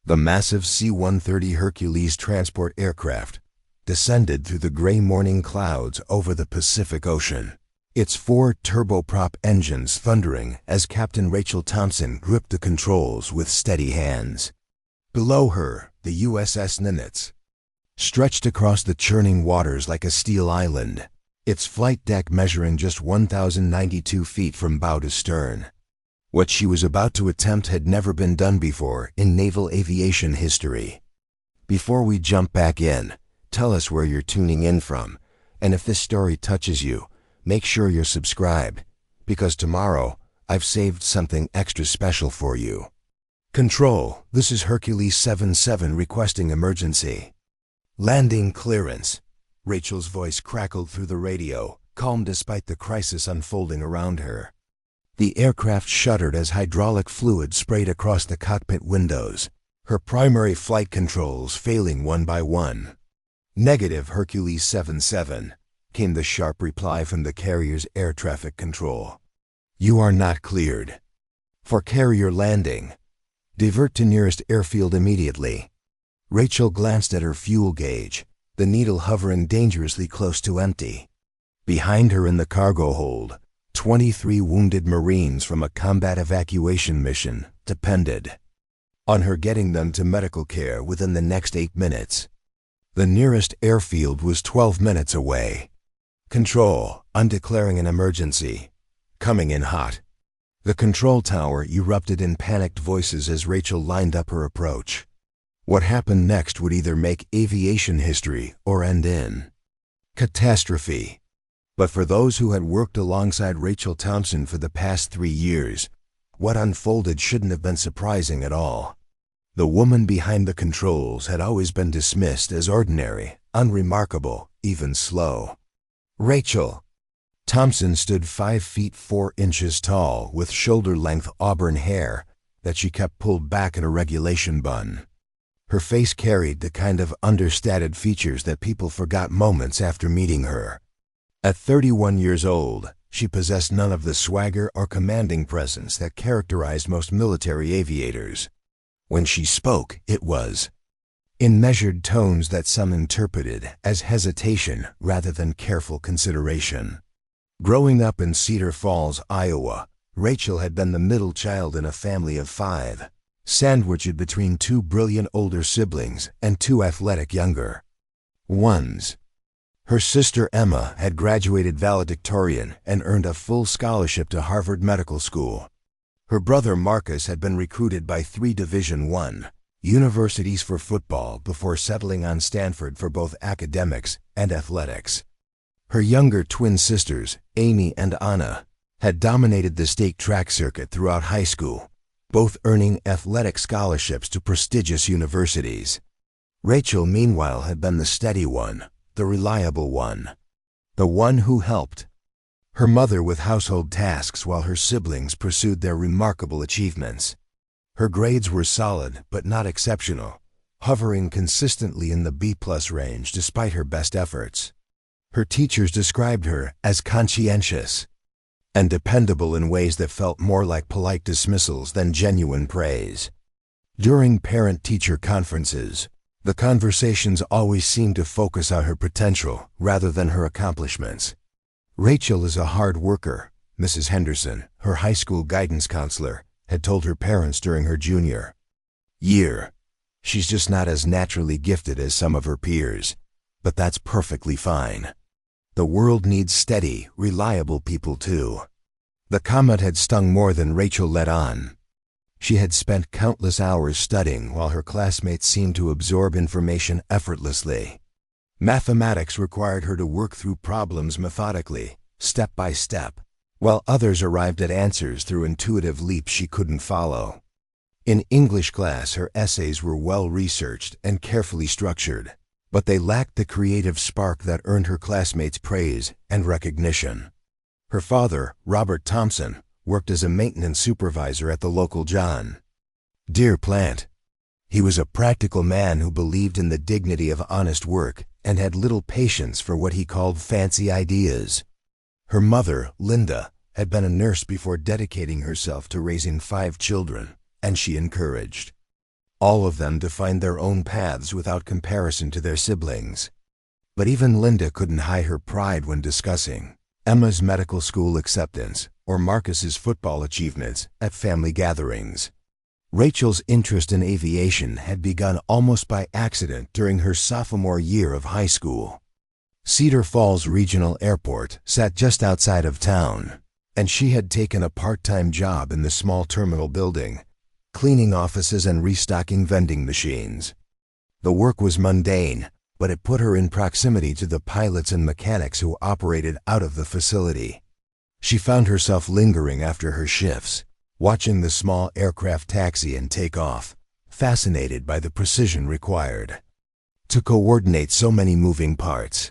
The massive C-130 Hercules transport aircraft descended through the gray morning clouds over the Pacific Ocean, its 4 turboprop engines thundering as Captain Rachel Thompson gripped the controls with steady hands. Below her, the USS Nimitz stretched across the churning waters like a steel island, its flight deck measuring just 1,092 feet from bow to stern. What she was about to attempt had never been done before in naval aviation history. Before we jump back in, tell us where you're tuning in from, and if this story touches you, make sure you're subscribed, because tomorrow I've saved something extra special for you. Control, this is Hercules 77 requesting emergency. Landing clearance. Rachel's voice crackled through the radio, calm despite the crisis unfolding around her. The aircraft shuddered as hydraulic fluid sprayed across the cockpit windows, her primary flight controls failing one by one. Negative, Hercules 77, came the sharp reply from the carrier's air traffic control. You are not cleared. For carrier landing. Divert to nearest airfield immediately. Rachel glanced at her fuel gauge, the needle hovering dangerously close to empty. Behind her in the cargo hold, 23 wounded Marines from a combat evacuation mission depended on her getting them to medical care within the next 8 minutes. The nearest airfield was 12 minutes away. Control, I'm declaring an emergency. Coming in hot. The control tower erupted in panicked voices as Rachel lined up her approach. What happened next would either make aviation history or end in catastrophe. But for those who had worked alongside Rachel Thompson for the past 3 years, what unfolded shouldn't have been surprising at all. The woman behind the controls had always been dismissed as ordinary, unremarkable, even slow. Rachel Thompson stood 5 feet 4 inches tall with shoulder-length auburn hair that she kept pulled back in a regulation bun. Her face carried the kind of understated features that people forgot moments after meeting her. At 31 years old, she possessed none of the swagger or commanding presence that characterized most military aviators. When she spoke, it was in measured tones that some interpreted as hesitation rather than careful consideration. Growing up in Cedar Falls, Iowa, Rachel had been the middle child in a family of 5, sandwiched between 2 brilliant older siblings and 2 athletic younger ones. Her sister Emma had graduated valedictorian and earned a full scholarship to Harvard Medical School. Her brother Marcus had been recruited by 3 Division I universities for football before settling on Stanford for both academics and athletics. Her younger twin sisters, Amy and Anna, had dominated the state track circuit throughout high school, both earning athletic scholarships to prestigious universities. Rachel, meanwhile, had been the steady one, the reliable one, the one who helped her mother with household tasks while her siblings pursued their remarkable achievements. Her grades were solid but not exceptional, hovering consistently in the B+ range despite her best efforts. Her teachers described her as conscientious and dependable in ways that felt more like polite dismissals than genuine praise. During parent-teacher conferences, the conversations always seemed to focus on her potential rather than her accomplishments. Rachel is a hard worker, Mrs. Henderson, her high school guidance counselor, had told her parents during her junior year. She's just not as naturally gifted as some of her peers, but that's perfectly fine. The world needs steady, reliable people too. The comment had stung more than Rachel let on. She had spent countless hours studying while her classmates seemed to absorb information effortlessly. Mathematics required her to work through problems methodically, step by step, while others arrived at answers through intuitive leaps she couldn't follow. In English class, her essays were well-researched and carefully structured, but they lacked the creative spark that earned her classmates praise and recognition. Her father, Robert Thompson, worked as a maintenance supervisor at the local John Deere plant. He was a practical man who believed in the dignity of honest work and had little patience for what he called fancy ideas. Her mother, Linda, had been a nurse before dedicating herself to raising 5 children, and she encouraged All of them defined their own paths without comparison to their siblings. But even Linda couldn't hide her pride when discussing Emma's medical school acceptance or Marcus's football achievements at family gatherings. Rachel's interest in aviation had begun almost by accident during her sophomore year of high school. Cedar Falls Regional Airport sat just outside of town, and she had taken a part-time job in the small terminal building, cleaning offices and restocking vending machines. The work was mundane, but it put her in proximity to the pilots and mechanics who operated out of the facility. She found herself lingering after her shifts, watching the small aircraft taxi and take off, fascinated by the precision required to coordinate so many moving parts.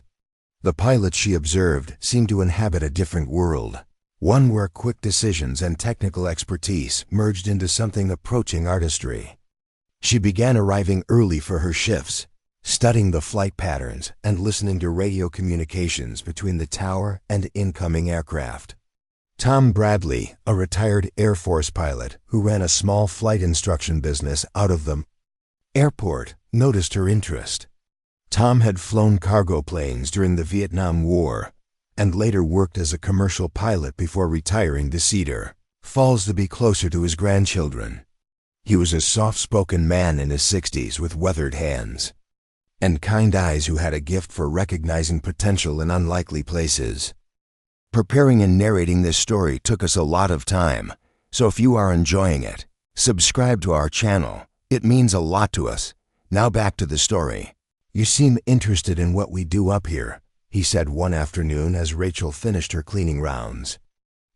The pilots she observed seemed to inhabit a different world, one where quick decisions and technical expertise merged into something approaching artistry. She began arriving early for her shifts, studying the flight patterns and listening to radio communications between the tower and incoming aircraft. Tom Bradley, a retired Air Force pilot who ran a small flight instruction business out of the airport, noticed her interest. Tom had flown cargo planes during the Vietnam War and later worked as a commercial pilot before retiring to Cedar Falls to be closer to his grandchildren. He was a soft-spoken man in his 60s with weathered hands and kind eyes who had a gift for recognizing potential in unlikely places. Preparing and narrating this story took us a lot of time, so if you are enjoying it, subscribe to our channel. It means a lot to us. Now back to the story. "You seem interested in what we do up here," he said one afternoon as Rachel finished her cleaning rounds.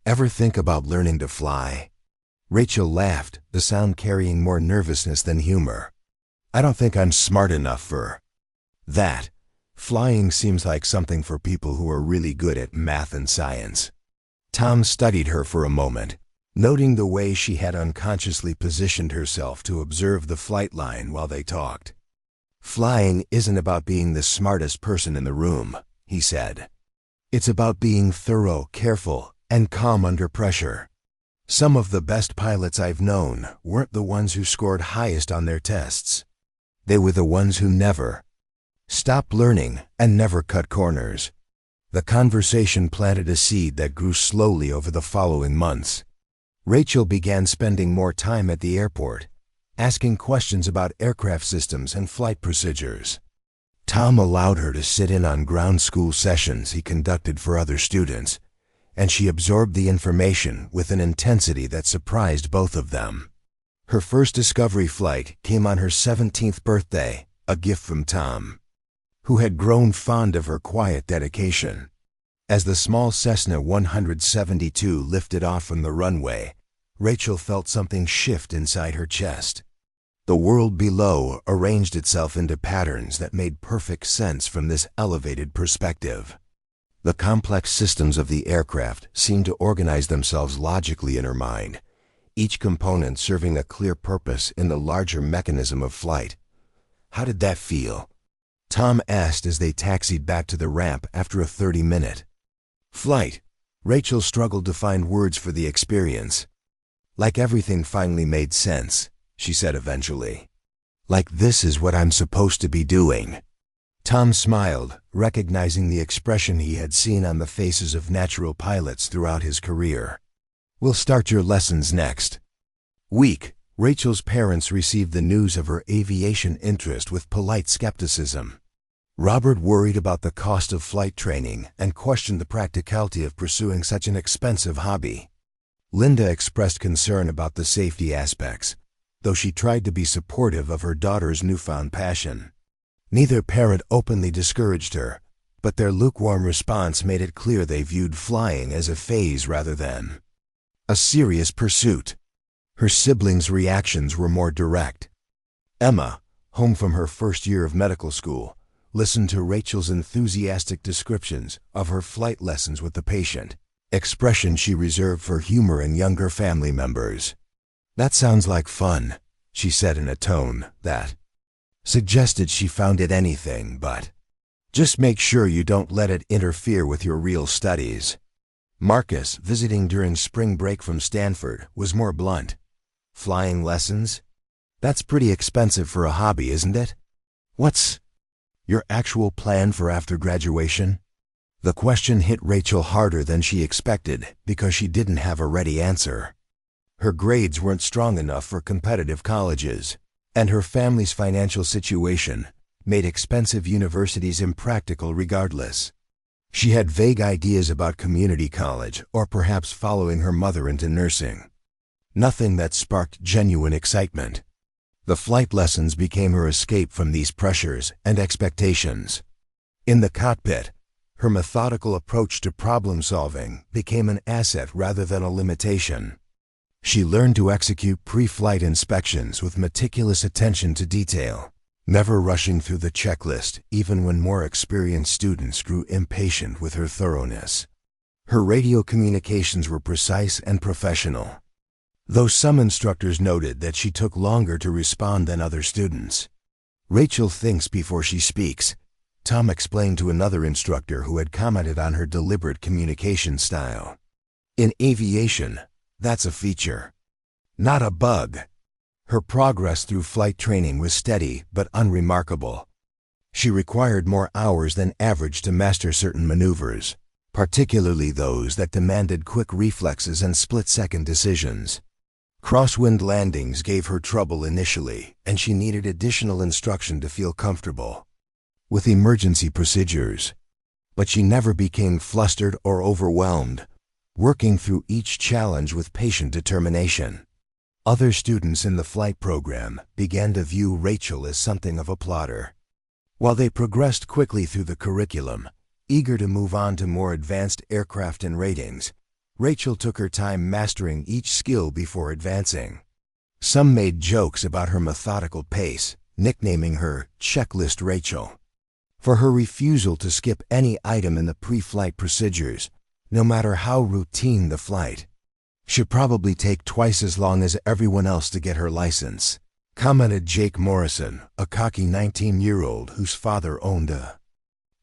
"Ever think about learning to fly?" Rachel laughed, the sound carrying more nervousness than humor. "I don't think I'm smart enough for that. Flying seems like something for people who are really good at math and science." Tom studied her for a moment, noting the way she had unconsciously positioned herself to observe the flight line while they talked. "Flying isn't about being the smartest person in the room," he said. "It's about being thorough, careful, and calm under pressure. Some of the best pilots I've known weren't the ones who scored highest on their tests. They were the ones who never stopped learning and never cut corners." The conversation planted a seed that grew slowly over the following months. Rachel began spending more time at the airport, asking questions about aircraft systems and flight procedures. Tom allowed her to sit in on ground school sessions he conducted for other students, and she absorbed the information with an intensity that surprised both of them. Her first discovery flight came on her 17th birthday, a gift from Tom, who had grown fond of her quiet dedication. As the small Cessna 172 lifted off from the runway, Rachel felt something shift inside her chest. The world below arranged itself into patterns that made perfect sense from this elevated perspective. The complex systems of the aircraft seemed to organize themselves logically in her mind, each component serving a clear purpose in the larger mechanism of flight. "How did that feel?" Tom asked as they taxied back to the ramp after a 30-minute flight. Rachel struggled to find words for the experience. "Like everything finally made sense," she said eventually. "Like this is what I'm supposed to be doing." Tom smiled, recognizing the expression he had seen on the faces of natural pilots throughout his career. "We'll start your lessons next week." Rachel's parents received the news of her aviation interest with polite skepticism. Robert worried about the cost of flight training and questioned the practicality of pursuing such an expensive hobby. Linda expressed concern about the safety aspects, though she tried to be supportive of her daughter's newfound passion. Neither parent openly discouraged her, but their lukewarm response made it clear they viewed flying as a phase rather than a serious pursuit. Her siblings' reactions were more direct. Emma, home from her first year of medical school, listened to Rachel's enthusiastic descriptions of her flight lessons with the patient, expression she reserved for humor in younger family members. "That sounds like fun," she said in a tone that suggested she found it anything but. "Just make sure you don't let it interfere with your real studies." Marcus, visiting during spring break from Stanford, was more blunt. "Flying lessons? That's pretty expensive for a hobby, isn't it? What's your actual plan for after graduation? The question hit Rachel harder than she expected because she didn't have a ready answer. Her grades weren't strong enough for competitive colleges, and her family's financial situation made expensive universities impractical regardless. She had vague ideas about community college or perhaps following her mother into nursing. Nothing that sparked genuine excitement. The flight lessons became her escape from these pressures and expectations. In the cockpit, her methodical approach to problem-solving became an asset rather than a limitation. She learned to execute pre-flight inspections with meticulous attention to detail, never rushing through the checklist even when more experienced students grew impatient with her thoroughness. Her radio communications were precise and professional, though some instructors noted that she took longer to respond than other students. "Rachel thinks before she speaks," Tom explained to another instructor who had commented on her deliberate communication style. "In aviation, that's a feature, not a bug." Her progress through flight training was steady but unremarkable. She required more hours than average to master certain maneuvers, particularly those that demanded quick reflexes and split-second decisions. Crosswind landings gave her trouble initially, and she needed additional instruction to feel comfortable with emergency procedures. But she never became flustered or overwhelmed, working through each challenge with patient determination. Other students in the flight program began to view Rachel as something of a plodder. While they progressed quickly through the curriculum, eager to move on to more advanced aircraft and ratings, Rachel took her time mastering each skill before advancing. Some made jokes about her methodical pace, nicknaming her Checklist Rachel, for her refusal to skip any item in the pre-flight procedures, no matter how routine the flight. "Should probably take twice as long as everyone else to get her license," commented Jake Morrison, a cocky 19-year-old whose father owned a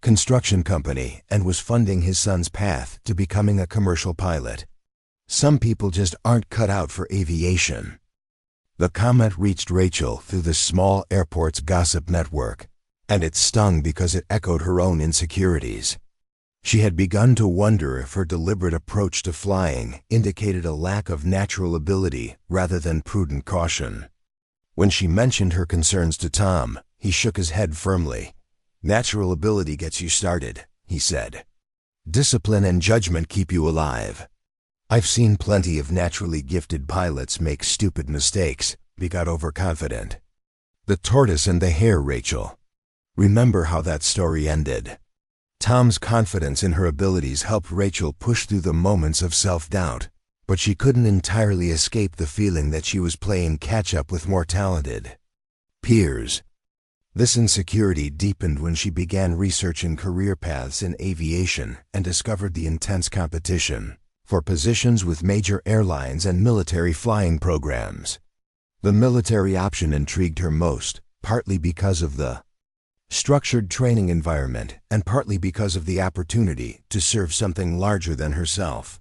construction company and was funding his son's path to becoming a commercial pilot. "Some people just aren't cut out for aviation." The comment reached Rachel through the small airport's gossip network, and it stung because it echoed her own insecurities. She had begun to wonder if her deliberate approach to flying indicated a lack of natural ability rather than prudent caution. When she mentioned her concerns to Tom, he shook his head firmly. "Natural ability gets you started," he said. "Discipline and judgment keep you alive. I've seen plenty of naturally gifted pilots make stupid mistakes," he got overconfident. "The tortoise and the hare, Rachel. Remember how that story ended." Tom's confidence in her abilities helped Rachel push through the moments of self-doubt, but she couldn't entirely escape the feeling that she was playing catch-up with more talented peers. This insecurity deepened when she began researching career paths in aviation and discovered the intense competition for positions with major airlines and military flying programs. The military option intrigued her most, partly because of the structured training environment and partly because of the opportunity to serve something larger than herself.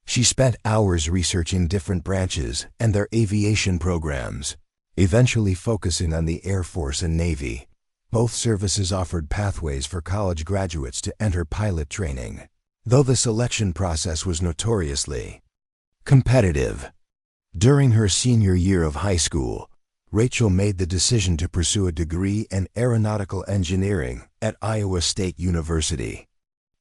She spent hours researching different branches and their aviation programs, eventually focusing on the Air Force and Navy. Both services offered pathways for college graduates to enter pilot training, though the selection process was notoriously competitive. During her senior year of high school, Rachel made the decision to pursue a degree in aeronautical engineering at Iowa State University.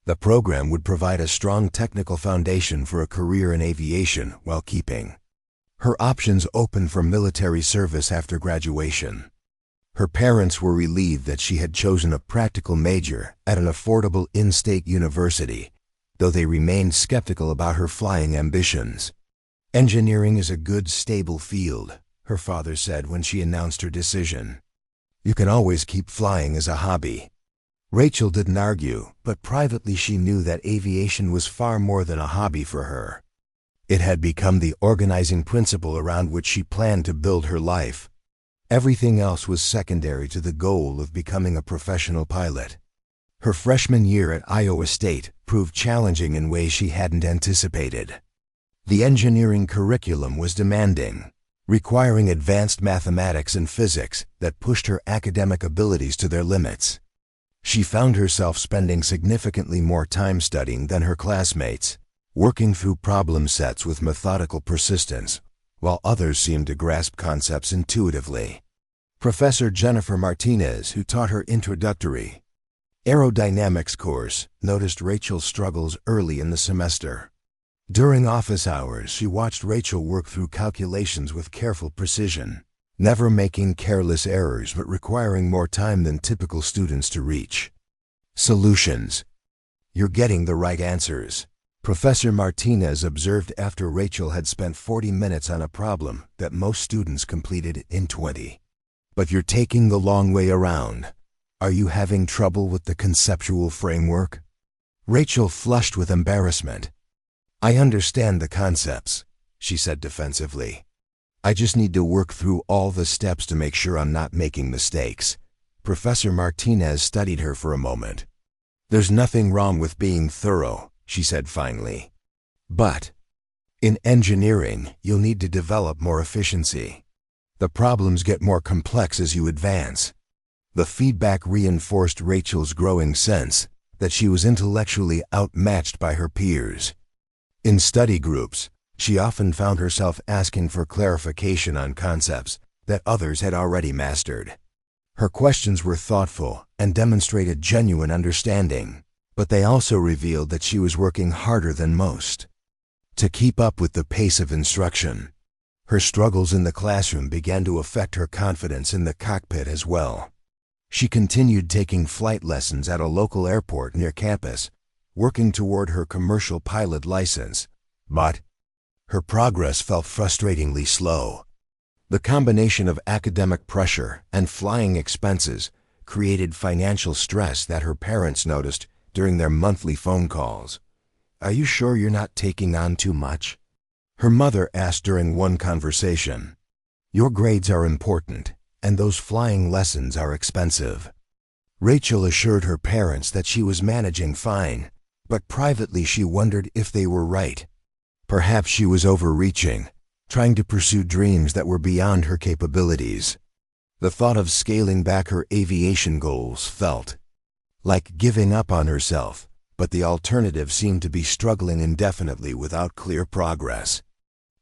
The program would provide a strong technical foundation for a career in aviation while keeping her options open for military service after graduation. Her parents were relieved that she had chosen a practical major at an affordable in-state university, though they remained skeptical about her flying ambitions. "Engineering is a good, stable field," her father said when she announced her decision. "You can always keep flying as a hobby." Rachel didn't argue, but privately she knew that aviation was far more than a hobby for her. It had become the organizing principle around which she planned to build her life. Everything else was secondary to the goal of becoming a professional pilot. Her freshman year at Iowa State proved challenging in ways she hadn't anticipated. The engineering curriculum was demanding, requiring advanced mathematics and physics that pushed her academic abilities to their limits. She found herself spending significantly more time studying than her classmates, working through problem sets with methodical persistence, while others seemed to grasp concepts intuitively. Professor Jennifer Martinez, who taught her introductory aerodynamics course, noticed Rachel's struggles early in the semester. During office hours, she watched Rachel work through calculations with careful precision, never making careless errors but requiring more time than typical students to reach solutions. "You're getting the right answers," Professor Martinez observed after Rachel had spent 40 minutes on a problem that most students completed in 20. "But you're taking the long way around. Are you having trouble with the conceptual framework?" Rachel flushed with embarrassment. "I understand the concepts," she said defensively. "I just need to work through all the steps to make sure I'm not making mistakes." Professor Martinez studied her for a moment. "There's nothing wrong with being thorough," she said finally. "But in engineering, you'll need to develop more efficiency. The problems get more complex as you advance." The feedback reinforced Rachel's growing sense that she was intellectually outmatched by her peers. In study groups, she often found herself asking for clarification on concepts that others had already mastered. Her questions were thoughtful and demonstrated genuine understanding, but they also revealed that she was working harder than most to keep up with the pace of instruction. Her struggles in the classroom began to affect her confidence in the cockpit as well. She continued taking flight lessons at a local airport near campus, working toward her commercial pilot license, but her progress felt frustratingly slow. The combination of academic pressure and flying expenses created financial stress that her parents noticed during their monthly phone calls. "Are you sure you're not taking on too much?" her mother asked during one conversation. "Your grades are important, and those flying lessons are expensive." Rachel assured her parents that she was managing fine, but privately she wondered if they were right. Perhaps she was overreaching, trying to pursue dreams that were beyond her capabilities. The thought of scaling back her aviation goals felt like giving up on herself, but the alternative seemed to be struggling indefinitely without clear progress.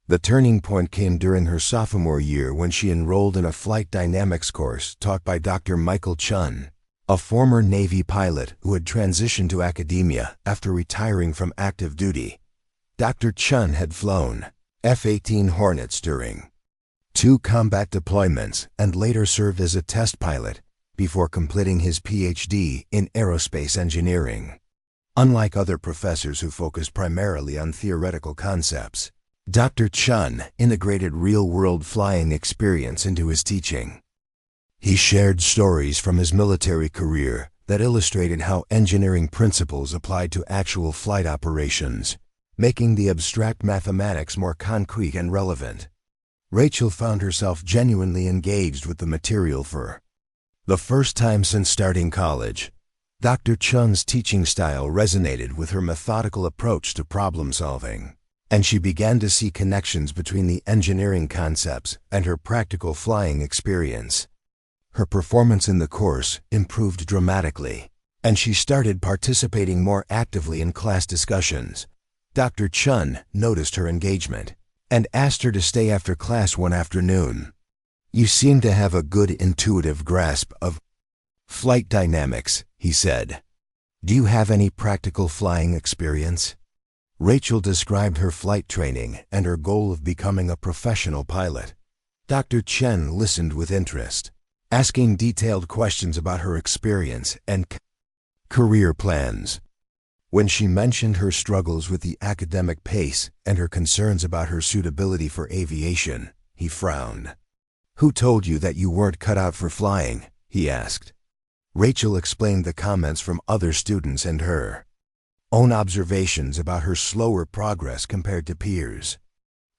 The turning point came during her sophomore year when she enrolled in a flight dynamics course taught by Dr. Michael Chun, a former Navy pilot who had transitioned to academia after retiring from active duty. Dr. Chun had flown F-18 Hornets during 2 combat deployments and later served as a test pilot before completing his PhD in aerospace engineering. Unlike other professors who focused primarily on theoretical concepts, Dr. Chun integrated real-world flying experience into his teaching. He shared stories from his military career that illustrated how engineering principles applied to actual flight operations, making the abstract mathematics more concrete and relevant. Rachel found herself genuinely engaged with the material for the first time since starting college. Dr. Chun's teaching style resonated with her methodical approach to problem solving, and she began to see connections between the engineering concepts and her practical flying experience. Her performance in the course improved dramatically, and she started participating more actively in class discussions. Dr. Chun noticed her engagement and asked her to stay after class one afternoon. "You seem to have a good intuitive grasp of flight dynamics," he said. "Do you have any practical flying experience?" Rachel described her flight training and her goal of becoming a professional pilot. Dr. Chen listened with interest, asking detailed questions about her experience and career plans. When she mentioned her struggles with the academic pace and her concerns about her suitability for aviation, he frowned. "Who told you that you weren't cut out for flying?" he asked. Rachel explained the comments from other students and her own observations about her slower progress compared to peers.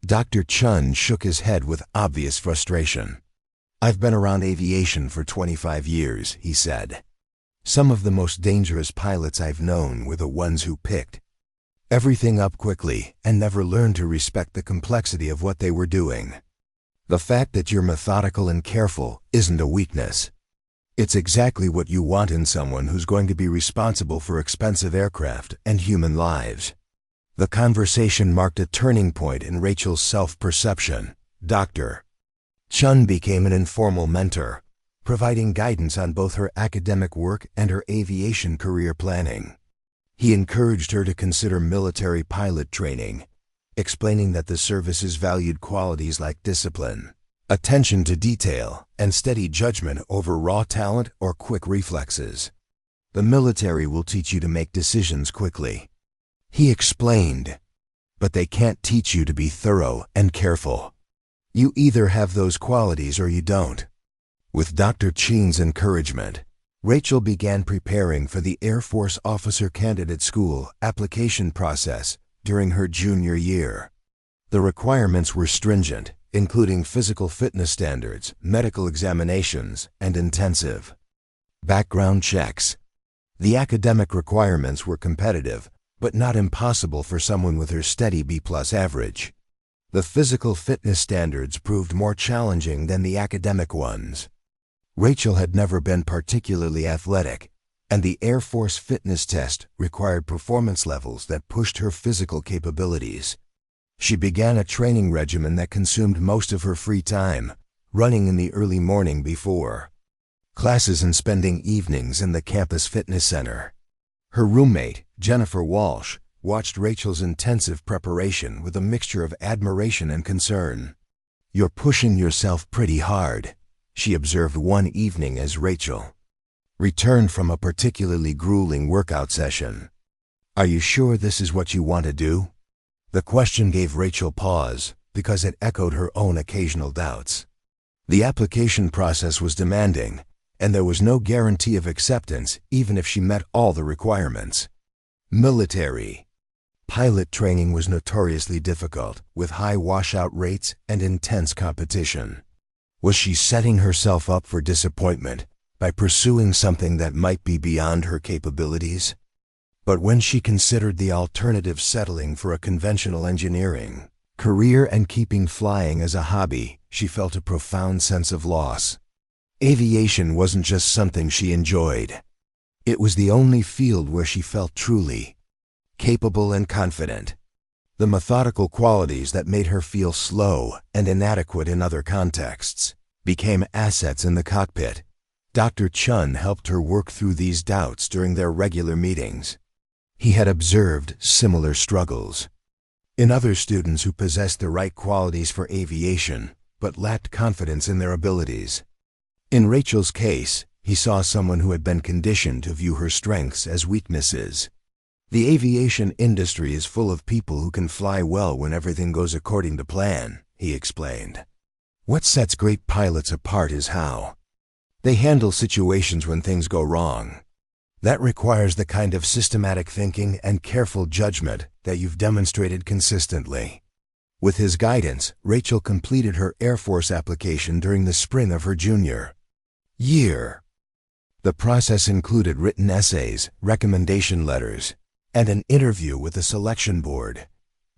Dr. Chun shook his head with obvious frustration. "I've been around aviation for 25 years, he said. "Some of the most dangerous pilots I've known were the ones who picked everything up quickly and never learned to respect the complexity of what they were doing." The fact that you're methodical and careful isn't a weakness. It's exactly what you want in someone who's going to be responsible for expensive aircraft and human lives. The conversation marked a turning point in Rachel's self-perception. Dr. Chun became an informal mentor, providing guidance on both her academic work and her aviation career planning. He encouraged her to consider military pilot training, explaining that the services valued qualities like discipline, attention to detail, and steady judgment over raw talent or quick reflexes. The military will teach you to make decisions quickly, he explained, but they can't teach you to be thorough and careful. You either have those qualities or you don't. With Dr. Chen's encouragement, Rachel began preparing for the Air Force Officer Candidate School application process during her junior year. The requirements were stringent, including physical fitness standards, medical examinations, and intensive background checks. The academic requirements were competitive, but not impossible for someone with her steady B+ average. The physical fitness standards proved more challenging than the academic ones. Rachel had never been particularly athletic, and the Air Force fitness test required performance levels that pushed her physical capabilities. She began a training regimen that consumed most of her free time, running in the early morning before classes and spending evenings in the campus fitness center. Her roommate, Jennifer Walsh, watched Rachel's intensive preparation with a mixture of admiration and concern. "You're pushing yourself pretty hard," she observed one evening as Rachel returned from a particularly grueling workout session. "Are you sure this is what you want to do?" The question gave Rachel pause because it echoed her own occasional doubts. The application process was demanding, and there was no guarantee of acceptance even if she met all the requirements. Military pilot training was notoriously difficult, with high washout rates and intense competition. Was she setting herself up for disappointment by pursuing something that might be beyond her capabilities? But when she considered the alternative, settling for a conventional engineering career and keeping flying as a hobby, she felt a profound sense of loss. Aviation wasn't just something she enjoyed. It was the only field where she felt truly capable and confident. The methodical qualities that made her feel slow and inadequate in other contexts became assets in the cockpit. Dr. Chun helped her work through these doubts during their regular meetings. He had observed similar struggles in other students who possessed the right qualities for aviation but lacked confidence in their abilities. In Rachel's case, he saw someone who had been conditioned to view her strengths as weaknesses. The aviation industry is full of people who can fly well when everything goes according to plan, he explained. What sets great pilots apart is how they handle situations when things go wrong. That requires the kind of systematic thinking and careful judgment that you've demonstrated consistently. With his guidance, Rachel completed her Air Force application during the spring of her junior year. The process included written essays, recommendation letters, and an interview with the selection board.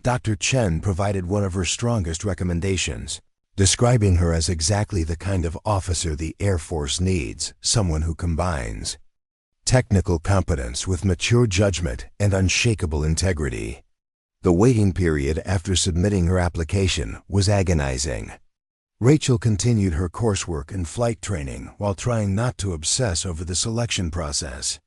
Dr. Chen provided one of her strongest recommendations, describing her as exactly the kind of officer the Air Force needs, someone who combines technical competence with mature judgment and unshakable integrity. The waiting period after submitting her application was agonizing. Rachel continued her coursework and flight training while trying not to obsess over the selection process.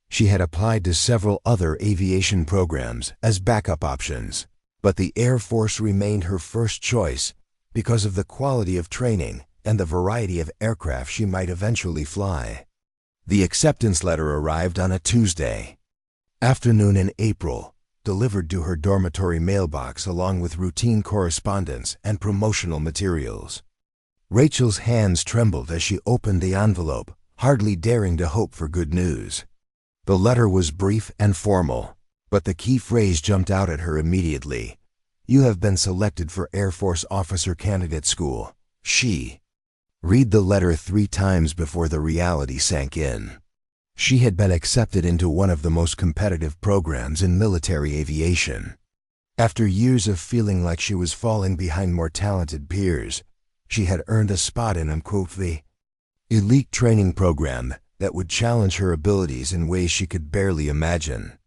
She had applied to several other aviation programs as backup options, but the Air Force remained her first choice because of the quality of training and the variety of aircraft she might eventually fly. The acceptance letter arrived on a Tuesday afternoon in April, delivered to her dormitory mailbox along with routine correspondence and promotional materials. Rachel's hands trembled as she opened the envelope, hardly daring to hope for good news. The letter was brief and formal, but the key phrase jumped out at her immediately. "You have been selected for Air Force Officer Candidate School." Read the letter 3 times before the reality sank in. She had been accepted into one of the most competitive programs in military aviation. After years of feeling like she was falling behind more talented peers, She had earned a spot in the elite training program that would challenge her abilities in ways she could barely imagine.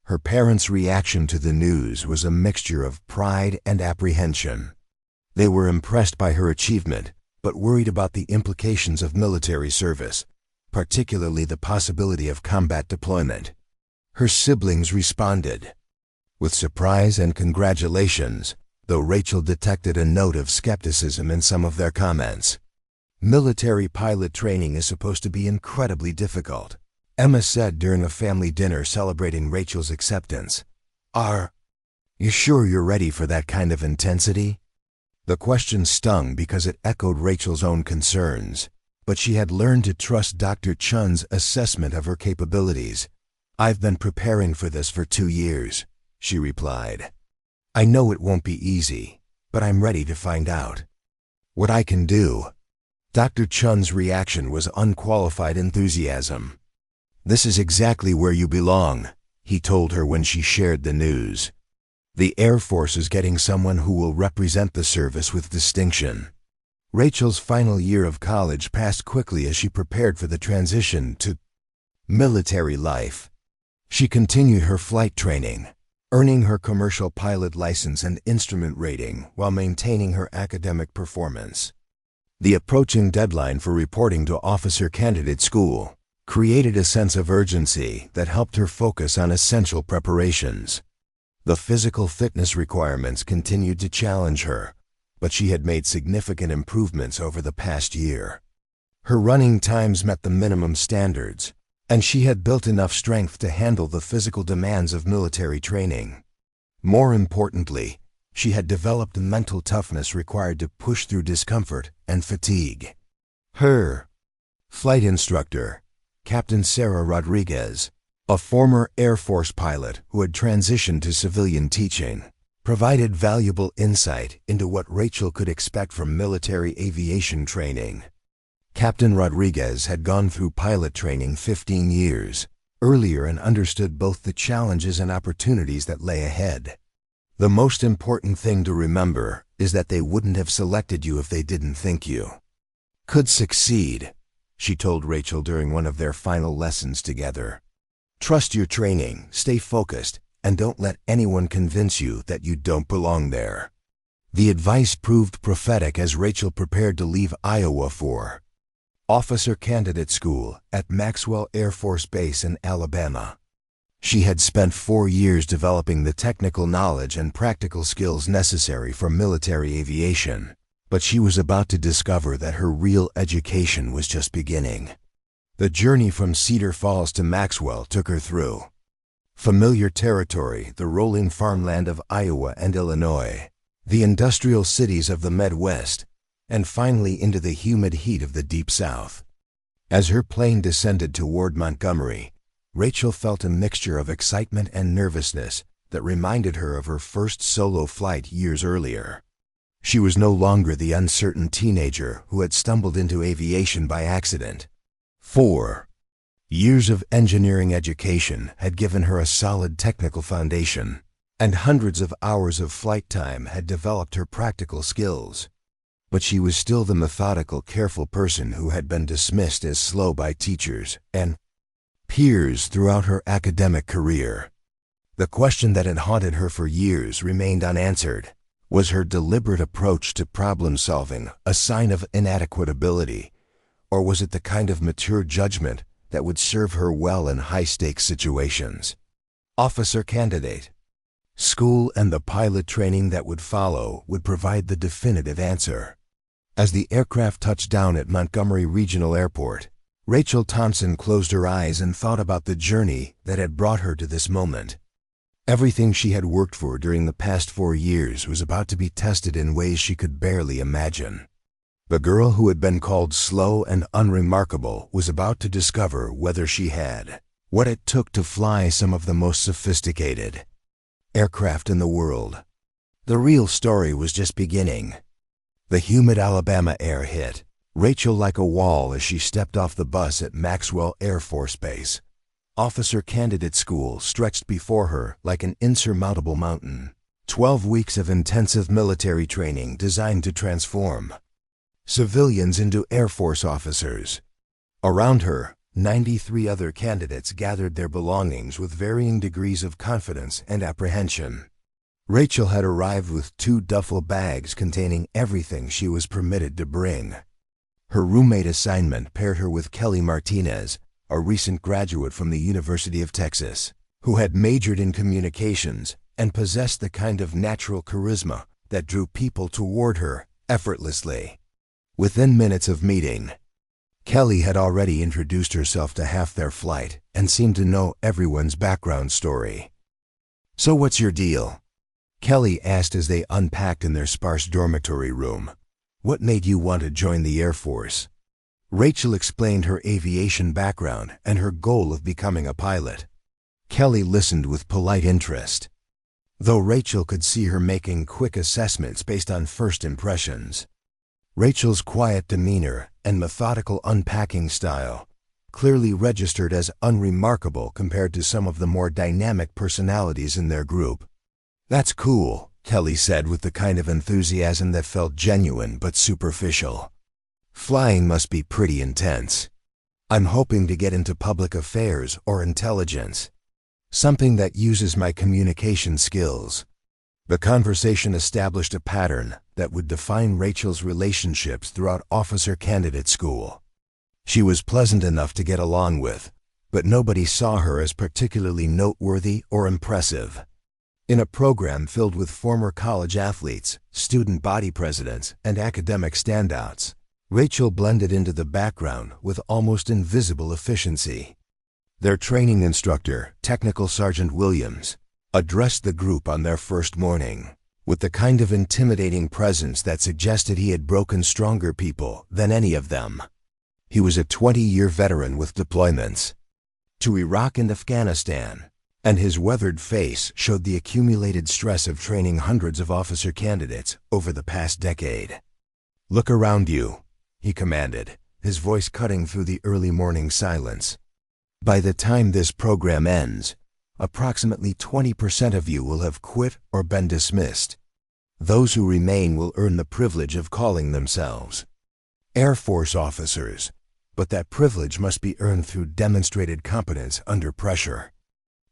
Her parents' reaction to the news was a mixture of pride and apprehension. They were impressed by her achievement, but worried about the implications of military service, particularly the possibility of combat deployment. Her siblings responded with surprise and congratulations, though Rachel detected a note of skepticism in some of their comments. "Military pilot training is supposed to be incredibly difficult," Emma said during a family dinner celebrating Rachel's acceptance. "Are you sure you're ready for that kind of intensity?" The question stung because it echoed Rachel's own concerns, but she had learned to trust Dr. Chun's assessment of her capabilities. "I've been preparing for this for 2 years," she replied. "I know it won't be easy, but I'm ready to find out what I can do." Dr. Chun's reaction was unqualified enthusiasm. "This is exactly where you belong," he told her when she shared the news. "The Air Force is getting someone who will represent the service with distinction." Rachel's final year of college passed quickly as she prepared for the transition to military life. She continued her flight training, earning her commercial pilot license and instrument rating while maintaining her academic performance. The approaching deadline for reporting to officer candidate school created a sense of urgency that helped her focus on essential preparations. The physical fitness requirements continued to challenge her, but she had made significant improvements over the past year. Her running times met the minimum standards, and she had built enough strength to handle the physical demands of military training. More importantly, she had developed the mental toughness required to push through discomfort and fatigue. Her flight instructor, Captain Sarah Rodriguez, a former Air Force pilot who had transitioned to civilian teaching, provided valuable insight into what Rachel could expect from military aviation training. Captain Rodriguez had gone through pilot training 15 years earlier and understood both the challenges and opportunities that lay ahead. "The most important thing to remember is that they wouldn't have selected you if they didn't think you could succeed," she told Rachel during one of their final lessons together. "Trust your training, stay focused, and don't let anyone convince you that you don't belong there." The advice proved prophetic as Rachel prepared to leave Iowa for officer candidate school at Maxwell Air Force Base in Alabama. She had spent 4 years developing the technical knowledge and practical skills necessary for military aviation, but she was about to discover that her real education was just beginning. The journey from Cedar Falls to Maxwell took her through familiar territory, the rolling farmland of Iowa and Illinois, the industrial cities of the Midwest, and finally into the humid heat of the Deep South. As her plane descended toward Montgomery, Rachel felt a mixture of excitement and nervousness that reminded her of her first solo flight years earlier. She was no longer the uncertain teenager who had stumbled into aviation by accident. 4 years of engineering education had given her a solid technical foundation, and hundreds of hours of flight time had developed her practical skills. But she was still the methodical, careful person who had been dismissed as slow by teachers and peers throughout her academic career. The question that had haunted her for years remained unanswered. Was her deliberate approach to problem solving a sign of inadequate ability, or was it the kind of mature judgment that would serve her well in high-stakes situations? Officer candidate school and the pilot training that would follow would provide the definitive answer. As the aircraft touched down at Montgomery Regional Airport, Rachel Thompson closed her eyes and thought about the journey that had brought her to this moment. Everything she had worked for during the past 4 years was about to be tested in ways she could barely imagine. The girl who had been called slow and unremarkable was about to discover whether she had what it took to fly some of the most sophisticated aircraft in the world. The real story was just beginning. The humid Alabama air hit Rachel like a wall as she stepped off the bus at Maxwell Air Force Base. Officer candidate school stretched before her like an insurmountable mountain. 12 weeks of intensive military training designed to transform civilians into Air Force officers. Around her, 93 other candidates gathered their belongings with varying degrees of confidence and apprehension. Rachel had arrived with 2 duffel bags containing everything she was permitted to bring. Her roommate assignment paired her with Kelly Martinez, a recent graduate from the University of Texas, who had majored in communications and possessed the kind of natural charisma that drew people toward her effortlessly. Within minutes of meeting, Kelly had already introduced herself to half their flight and seemed to know everyone's background story. "So what's your deal?" Kelly asked as they unpacked in their sparse dormitory room. "What made you want to join the Air Force?" Rachel explained her aviation background and her goal of becoming a pilot. Kelly listened with polite interest, though Rachel could see her making quick assessments based on first impressions. Rachel's quiet demeanor and methodical unpacking style clearly registered as unremarkable compared to some of the more dynamic personalities in their group. "That's cool," Kelly said with the kind of enthusiasm that felt genuine but superficial. "Flying must be pretty intense. I'm hoping to get into public affairs or intelligence, something that uses my communication skills." The conversation established a pattern that would define Rachel's relationships throughout officer candidate school. She was pleasant enough to get along with, but nobody saw her as particularly noteworthy or impressive. In a program filled with former college athletes, student body presidents, and academic standouts, Rachel blended into the background with almost invisible efficiency. Their training instructor, Technical Sergeant Williams, addressed the group on their first morning with the kind of intimidating presence that suggested he had broken stronger people than any of them. He was a 20-year veteran with deployments to Iraq and Afghanistan, and his weathered face showed the accumulated stress of training hundreds of officer candidates over the past decade. "Look around you," he commanded, his voice cutting through the early morning silence. "By the time this program ends, approximately 20% of you will have quit or been dismissed. Those who remain will earn the privilege of calling themselves Air Force officers, but that privilege must be earned through demonstrated competence under pressure."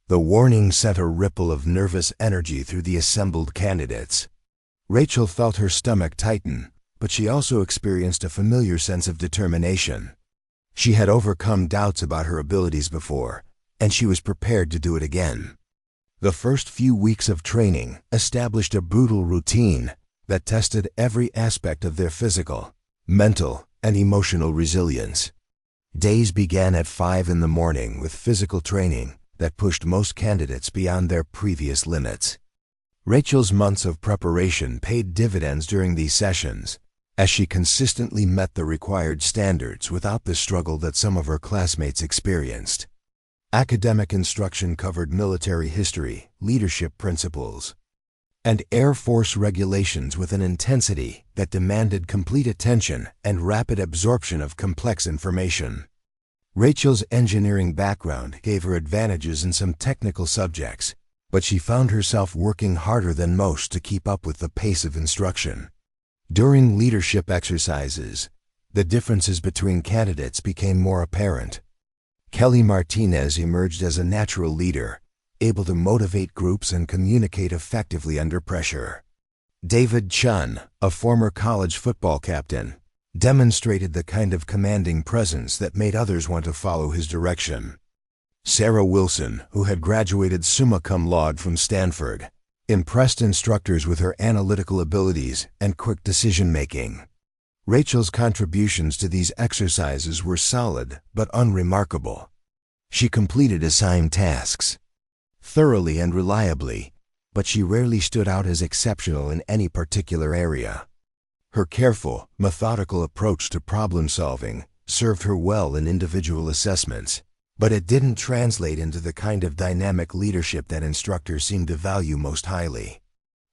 The warning sent a ripple of nervous energy through the assembled candidates. Rachel felt her stomach tighten, but she also experienced a familiar sense of determination. She had overcome doubts about her abilities before, and she was prepared to do it again. The first few weeks of training established a brutal routine that tested every aspect of their physical, mental, and emotional resilience. Days began at 5 in the morning with physical training that pushed most candidates beyond their previous limits. Rachel's months of preparation paid dividends during these sessions, as she consistently met the required standards without the struggle that some of her classmates experienced. Academic instruction covered military history, leadership principles, and Air Force regulations with an intensity that demanded complete attention and rapid absorption of complex information. Rachel's engineering background gave her advantages in some technical subjects, but she found herself working harder than most to keep up with the pace of instruction. During leadership exercises, the differences between candidates became more apparent. Kelly Martinez emerged as a natural leader, able to motivate groups and communicate effectively under pressure. David Chun, a former college football captain, demonstrated the kind of commanding presence that made others want to follow his direction. Sarah Wilson, who had graduated summa cum laude from Stanford, impressed instructors with her analytical abilities and quick decision-making. Rachel's contributions to these exercises were solid but unremarkable. She completed assigned tasks thoroughly and reliably, but she rarely stood out as exceptional in any particular area. Her careful, methodical approach to problem-solving served her well in individual assessments, but it didn't translate into the kind of dynamic leadership that instructors seemed to value most highly.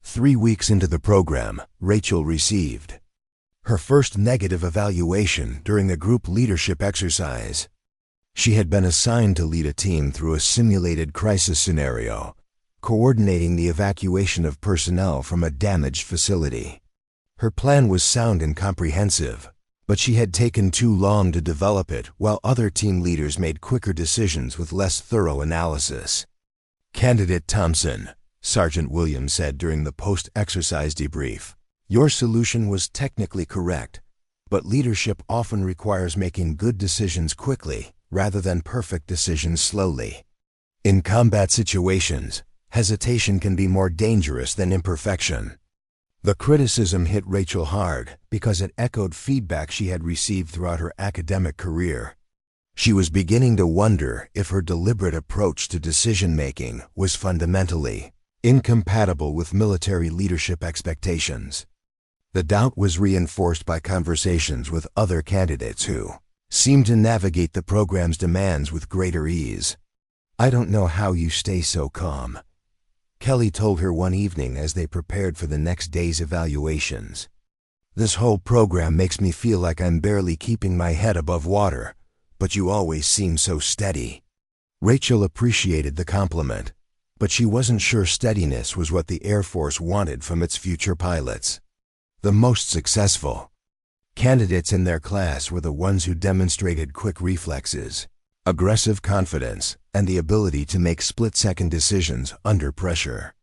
3 weeks into the program, Rachel received her first negative evaluation during a group leadership exercise. She had been assigned to lead a team through a simulated crisis scenario, coordinating the evacuation of personnel from a damaged facility. Her plan was sound and comprehensive, but she had taken too long to develop it, while other team leaders made quicker decisions with less thorough analysis. "Candidate Thompson," Sergeant Williams said during the post-exercise debrief, "your solution was technically correct, but leadership often requires making good decisions quickly rather than perfect decisions slowly. In combat situations, hesitation can be more dangerous than imperfection." The criticism hit Rachel hard because it echoed feedback she had received throughout her academic career. She was beginning to wonder if her deliberate approach to decision-making was fundamentally incompatible with military leadership expectations. The doubt was reinforced by conversations with other candidates who seemed to navigate the program's demands with greater ease. "I don't know how you stay so calm," Kelly told her one evening as they prepared for the next day's evaluations. "This whole program makes me feel like I'm barely keeping my head above water, but you always seem so steady." Rachel appreciated the compliment, but she wasn't sure steadiness was what the Air Force wanted from its future pilots. The most successful candidates in their class were the ones who demonstrated quick reflexes, aggressive confidence, and the ability to make split-second decisions under pressure.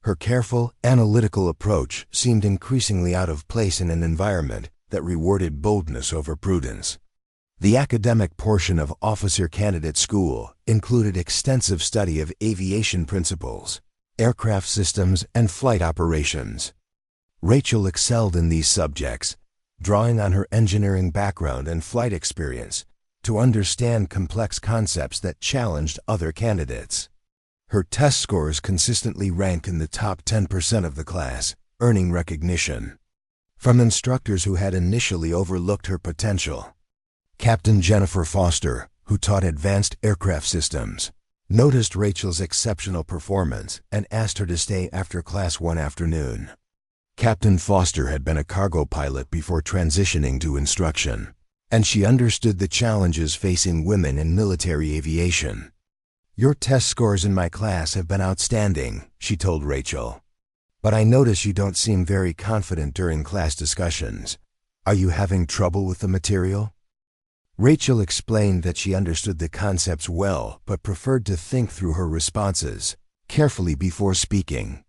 Her careful, analytical approach seemed increasingly out of place in an environment that rewarded boldness over prudence. The academic portion of Officer Candidate School included extensive study of aviation principles, aircraft systems, and flight operations. Rachel excelled in these subjects, drawing on her engineering background and flight experience to understand complex concepts that challenged other candidates. Her test scores consistently ranked in the top 10% of the class, earning recognition from instructors who had initially overlooked her potential. Captain Jennifer Foster, who taught advanced aircraft systems, noticed Rachel's exceptional performance and asked her to stay after class one afternoon. Captain Foster had been a cargo pilot before transitioning to instruction, and she understood the challenges facing women in military aviation. "Your test scores in my class have been outstanding," she told Rachel. "But I notice you don't seem very confident during class discussions. Are you having trouble with the material?" Rachel explained that she understood the concepts well but preferred to think through her responses carefully before speaking.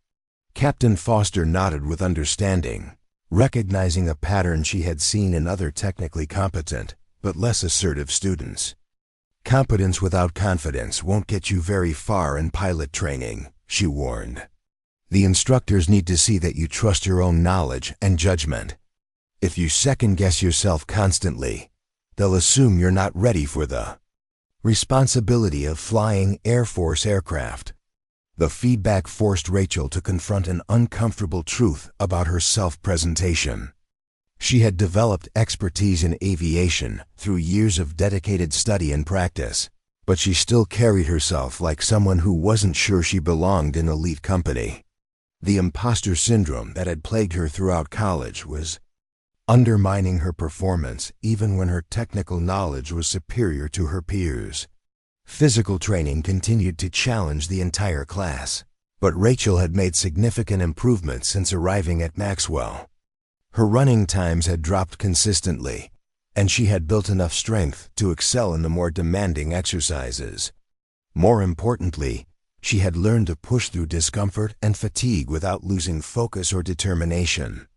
Captain Foster nodded with understanding, recognizing a pattern she had seen in other technically competent but less assertive students. "Competence without confidence won't get you very far in pilot training," she warned. "The instructors need to see that you trust your own knowledge and judgment. If you second-guess yourself constantly, they'll assume you're not ready for the responsibility of flying Air Force aircraft." The feedback forced Rachel to confront an uncomfortable truth about her self-presentation. She had developed expertise in aviation through years of dedicated study and practice, but she still carried herself like someone who wasn't sure she belonged in elite company. The imposter syndrome that had plagued her throughout college was undermining her performance even when her technical knowledge was superior to her peers. Physical training continued to challenge the entire class, but Rachel had made significant improvements since arriving at Maxwell. Her running times had dropped consistently, and she had built enough strength to excel in the more demanding exercises. More importantly, she had learned to push through discomfort and fatigue without losing focus or determination.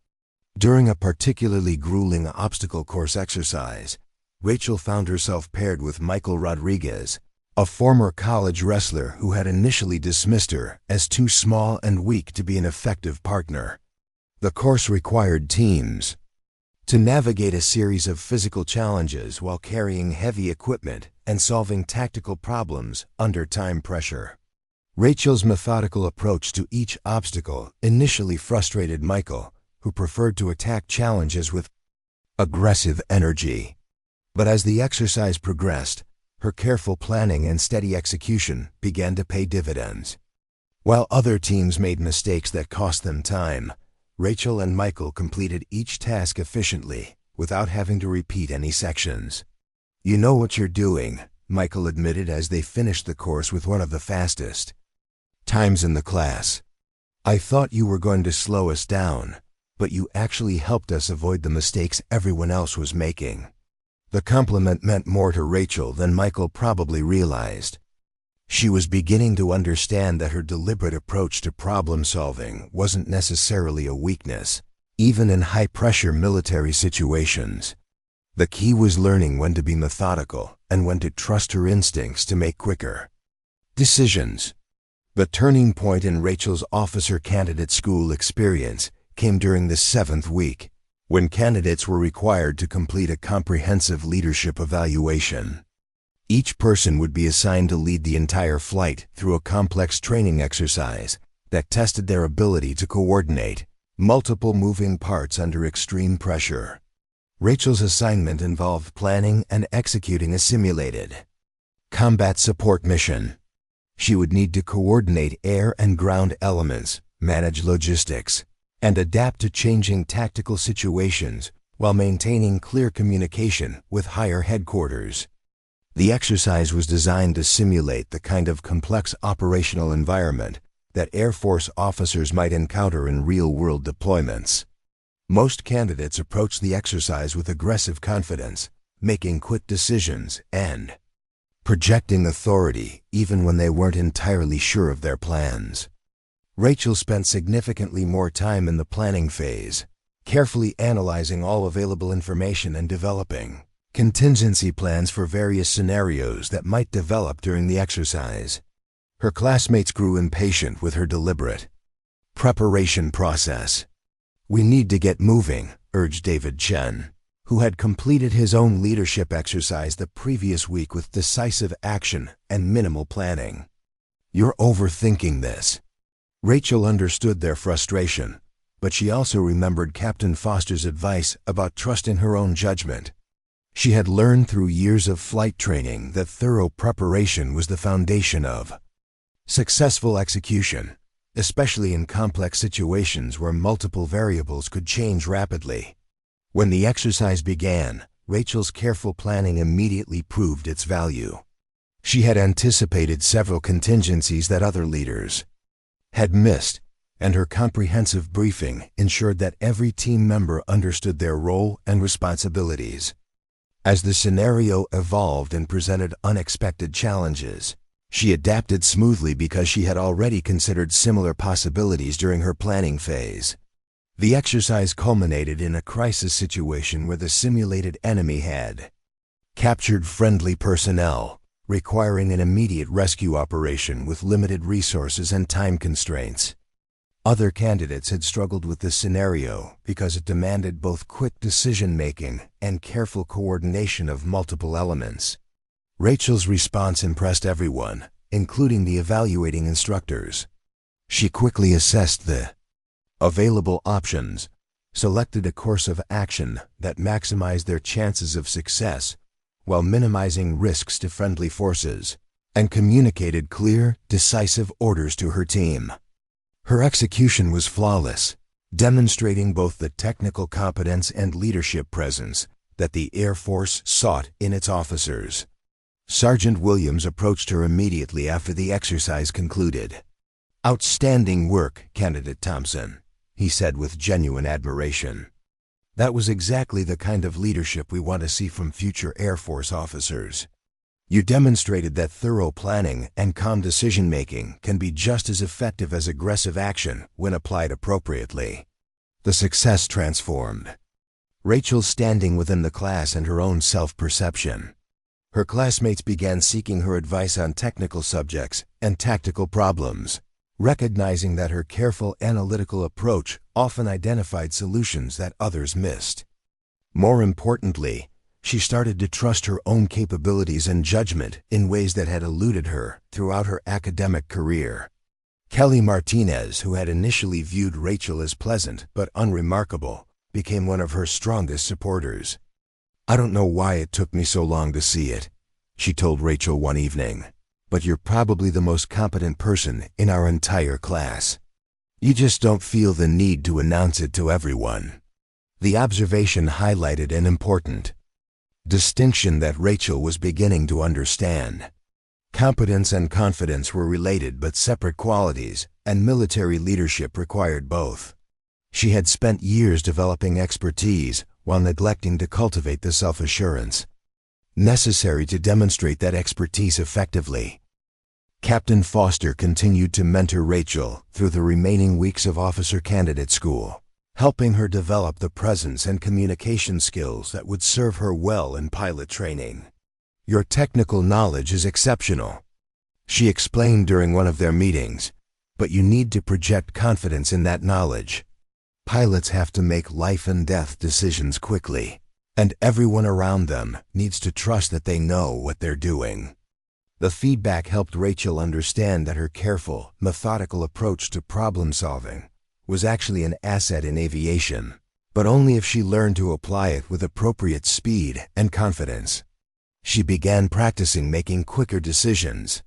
During a particularly grueling obstacle course exercise, Rachel found herself paired with Michael Rodriguez, a former college wrestler who had initially dismissed her as too small and weak to be an effective partner. The course required teams to navigate a series of physical challenges while carrying heavy equipment and solving tactical problems under time pressure. Rachel's methodical approach to each obstacle initially frustrated Michael, who preferred to attack challenges with aggressive energy. But as the exercise progressed, her careful planning and steady execution began to pay dividends. While other teams made mistakes that cost them time, Rachel and Michael completed each task efficiently without having to repeat any sections. "You know what you're doing," Michael admitted as they finished the course with one of the fastest times in the class. "I thought you were going to slow us down, but you actually helped us avoid the mistakes everyone else was making." The compliment meant more to Rachel than Michael probably realized. She was beginning to understand that her deliberate approach to problem-solving wasn't necessarily a weakness, even in high-pressure military situations. The key was learning when to be methodical and when to trust her instincts to make quicker decisions. The turning point in Rachel's officer candidate school experience came during the 7th week, when candidates were required to complete a comprehensive leadership evaluation. Each person would be assigned to lead the entire flight through a complex training exercise that tested their ability to coordinate multiple moving parts under extreme pressure. Rachel's assignment involved planning and executing a simulated combat support mission. She would need to coordinate air and ground elements, manage logistics, and adapt to changing tactical situations while maintaining clear communication with higher headquarters. The exercise was designed to simulate the kind of complex operational environment that Air Force officers might encounter in real-world deployments. Most candidates approached the exercise with aggressive confidence, making quick decisions and projecting authority even when they weren't entirely sure of their plans. Rachel spent significantly more time in the planning phase, carefully analyzing all available information and developing contingency plans for various scenarios that might develop during the exercise. Her classmates grew impatient with her deliberate preparation process. "We need to get moving," urged David Chen, who had completed his own leadership exercise the previous week with decisive action and minimal planning. "You're overthinking this." Rachel understood their frustration, but she also remembered Captain Foster's advice about trusting her own judgment. She had learned through years of flight training that thorough preparation was the foundation of successful execution, especially in complex situations where multiple variables could change rapidly. When the exercise began, Rachel's careful planning immediately proved its value. She had anticipated several contingencies that other leaders had missed, and her comprehensive briefing ensured that every team member understood their role and responsibilities. As the scenario evolved and presented unexpected challenges, she adapted smoothly because she had already considered similar possibilities during her planning phase. The exercise culminated in a crisis situation where the simulated enemy had captured friendly personnel, requiring an immediate rescue operation with limited resources and time constraints. Other candidates had struggled with this scenario because it demanded both quick decision-making and careful coordination of multiple elements. Rachel's response impressed everyone, including the evaluating instructors. She quickly assessed the available options, selected a course of action that maximized their chances of success while minimizing risks to friendly forces, and communicated clear, decisive orders to her team. Her execution was flawless, demonstrating both the technical competence and leadership presence that the Air Force sought in its officers. Sergeant Williams approached her immediately after the exercise concluded. "Outstanding work, Candidate Thompson," he said with genuine admiration. "That was exactly the kind of leadership we want to see from future Air Force officers. You demonstrated that thorough planning and calm decision-making can be just as effective as aggressive action when applied appropriately." The success transformed Rachel's standing within the class and her own self-perception. Her classmates began seeking her advice on technical subjects and tactical problems, recognizing that her careful analytical approach often identified solutions that others missed. More importantly, she started to trust her own capabilities and judgment in ways that had eluded her throughout her academic career. Kelly Martinez, who had initially viewed Rachel as pleasant but unremarkable, became one of her strongest supporters. "I don't know why it took me so long to see it," she told Rachel one evening, "but you're probably the most competent person in our entire class. You just don't feel the need to announce it to everyone." The observation highlighted an important distinction that Rachel was beginning to understand. Competence and confidence were related but separate qualities, and military leadership required both. She had spent years developing expertise while neglecting to cultivate the self-assurance necessary to demonstrate that expertise effectively. Captain Foster continued to mentor Rachel through the remaining weeks of officer candidate school, helping her develop the presence and communication skills that would serve her well in pilot training. "Your technical knowledge is exceptional," she explained during one of their meetings, "but you need to project confidence in that knowledge. Pilots have to make life and death decisions quickly, and everyone around them needs to trust that they know what they're doing." The feedback helped Rachel understand that her careful, methodical approach to problem-solving was actually an asset in aviation, but only if she learned to apply it with appropriate speed and confidence. She began practicing making quicker decisions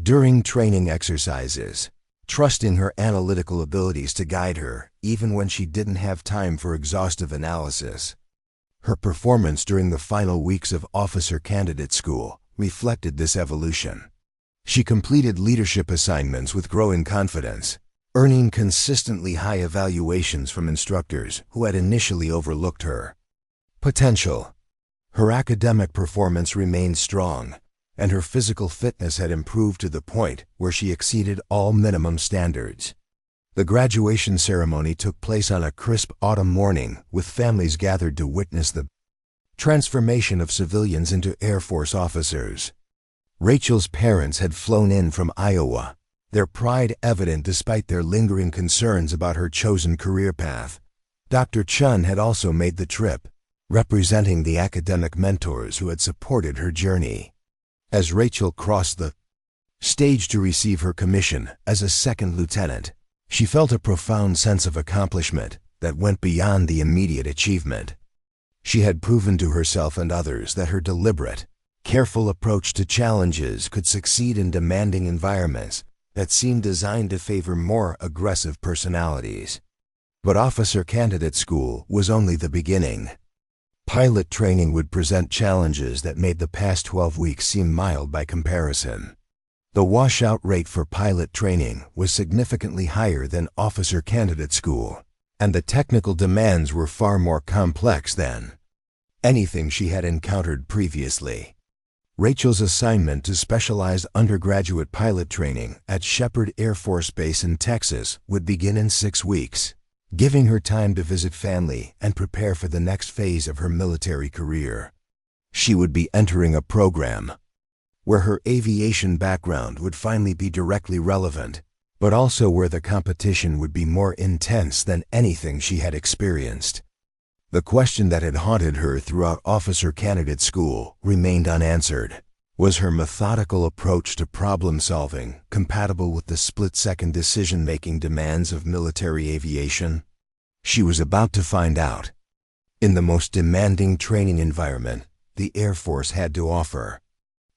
during training exercises, trusting her analytical abilities to guide her even when she didn't have time for exhaustive analysis. Her performance during the final weeks of officer candidate school reflected this evolution. She completed leadership assignments with growing confidence, earning consistently high evaluations from instructors who had initially overlooked her potential. Her academic performance remained strong, and her physical fitness had improved to the point where she exceeded all minimum standards. The graduation ceremony took place on a crisp autumn morning, with families gathered to witness the transformation of civilians into Air Force officers. Rachel's parents had flown in from Iowa, their pride evident despite their lingering concerns about her chosen career path. Dr. Chun had also made the trip, representing the academic mentors who had supported her journey. As Rachel crossed the stage to receive her commission as a second lieutenant, she felt a profound sense of accomplishment that went beyond the immediate achievement. She had proven to herself and others that her deliberate, careful approach to challenges could succeed in demanding environments that seemed designed to favor more aggressive personalities. But officer candidate school was only the beginning. Pilot training would present challenges that made the past 12 weeks seem mild by comparison. The washout rate for pilot training was significantly higher than officer candidate school, and the technical demands were far more complex than anything she had encountered previously. Rachel's assignment to specialized undergraduate pilot training at Shepherd Air Force Base in Texas would begin in 6 weeks, giving her time to visit family and prepare for the next phase of her military career. She would be entering a program where her aviation background would finally be directly relevant, but also where the competition would be more intense than anything she had experienced. The question that had haunted her throughout officer candidate school remained unanswered. Was her methodical approach to problem-solving compatible with the split-second decision-making demands of military aviation? She was about to find out. In the most demanding training environment the Air Force had to offer.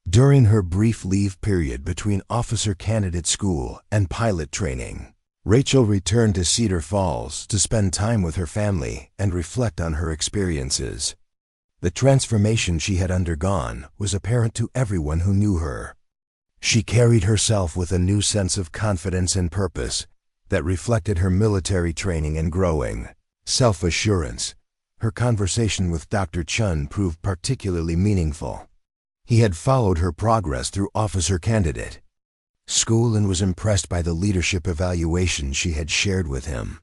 During her brief leave period between officer candidate school and pilot training, Rachel returned to Cedar Falls to spend time with her family and reflect on her experiences. The transformation she had undergone was apparent to everyone who knew her. She carried herself with a new sense of confidence and purpose that reflected her military training and growing self-assurance. Her conversation with Dr. Chun proved particularly meaningful. He had followed her progress through officer candidate school and was impressed by the leadership evaluation she had shared with him.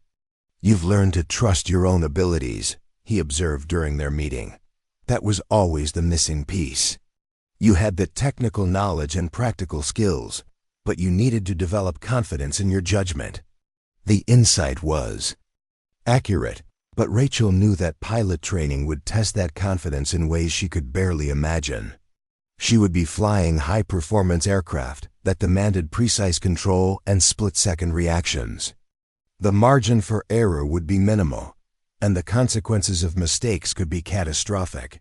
"You've learned to trust your own abilities," he observed during their meeting. "That was always the missing piece. You had the technical knowledge and practical skills, but you needed to develop confidence in your judgment." The insight was accurate, but Rachel knew that pilot training would test that confidence in ways she could barely imagine. She would be flying high-performance aircraft that demanded precise control and split-second reactions. The margin for error would be minimal, and the consequences of mistakes could be catastrophic.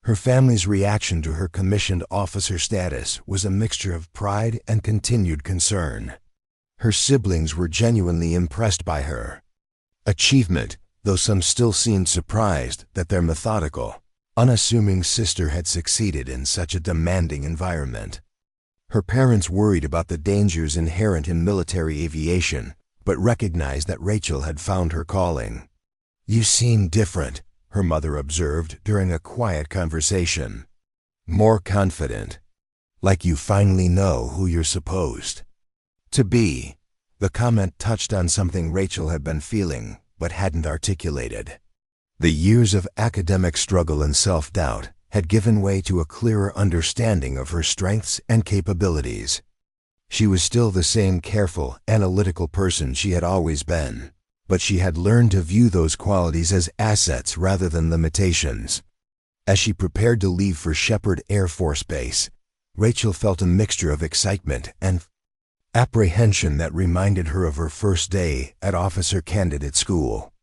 Her family's reaction to her commissioned officer status was a mixture of pride and continued concern. Her siblings were genuinely impressed by her achievement, though some still seemed surprised that their methodical, unassuming sister had succeeded in such a demanding environment. Her parents worried about the dangers inherent in military aviation, but recognized that Rachel had found her calling. "You seem different," her mother observed during a quiet conversation. "More confident. Like you finally know who you're supposed to be." The comment touched on something Rachel had been feeling, but hadn't articulated. The years of academic struggle and self-doubt had given way to a clearer understanding of her strengths and capabilities. She was still the same careful, analytical person she had always been, but she had learned to view those qualities as assets rather than limitations. As she prepared to leave for Shepherd Air Force Base, Rachel felt a mixture of excitement and apprehension that reminded her of her first day at officer candidate school.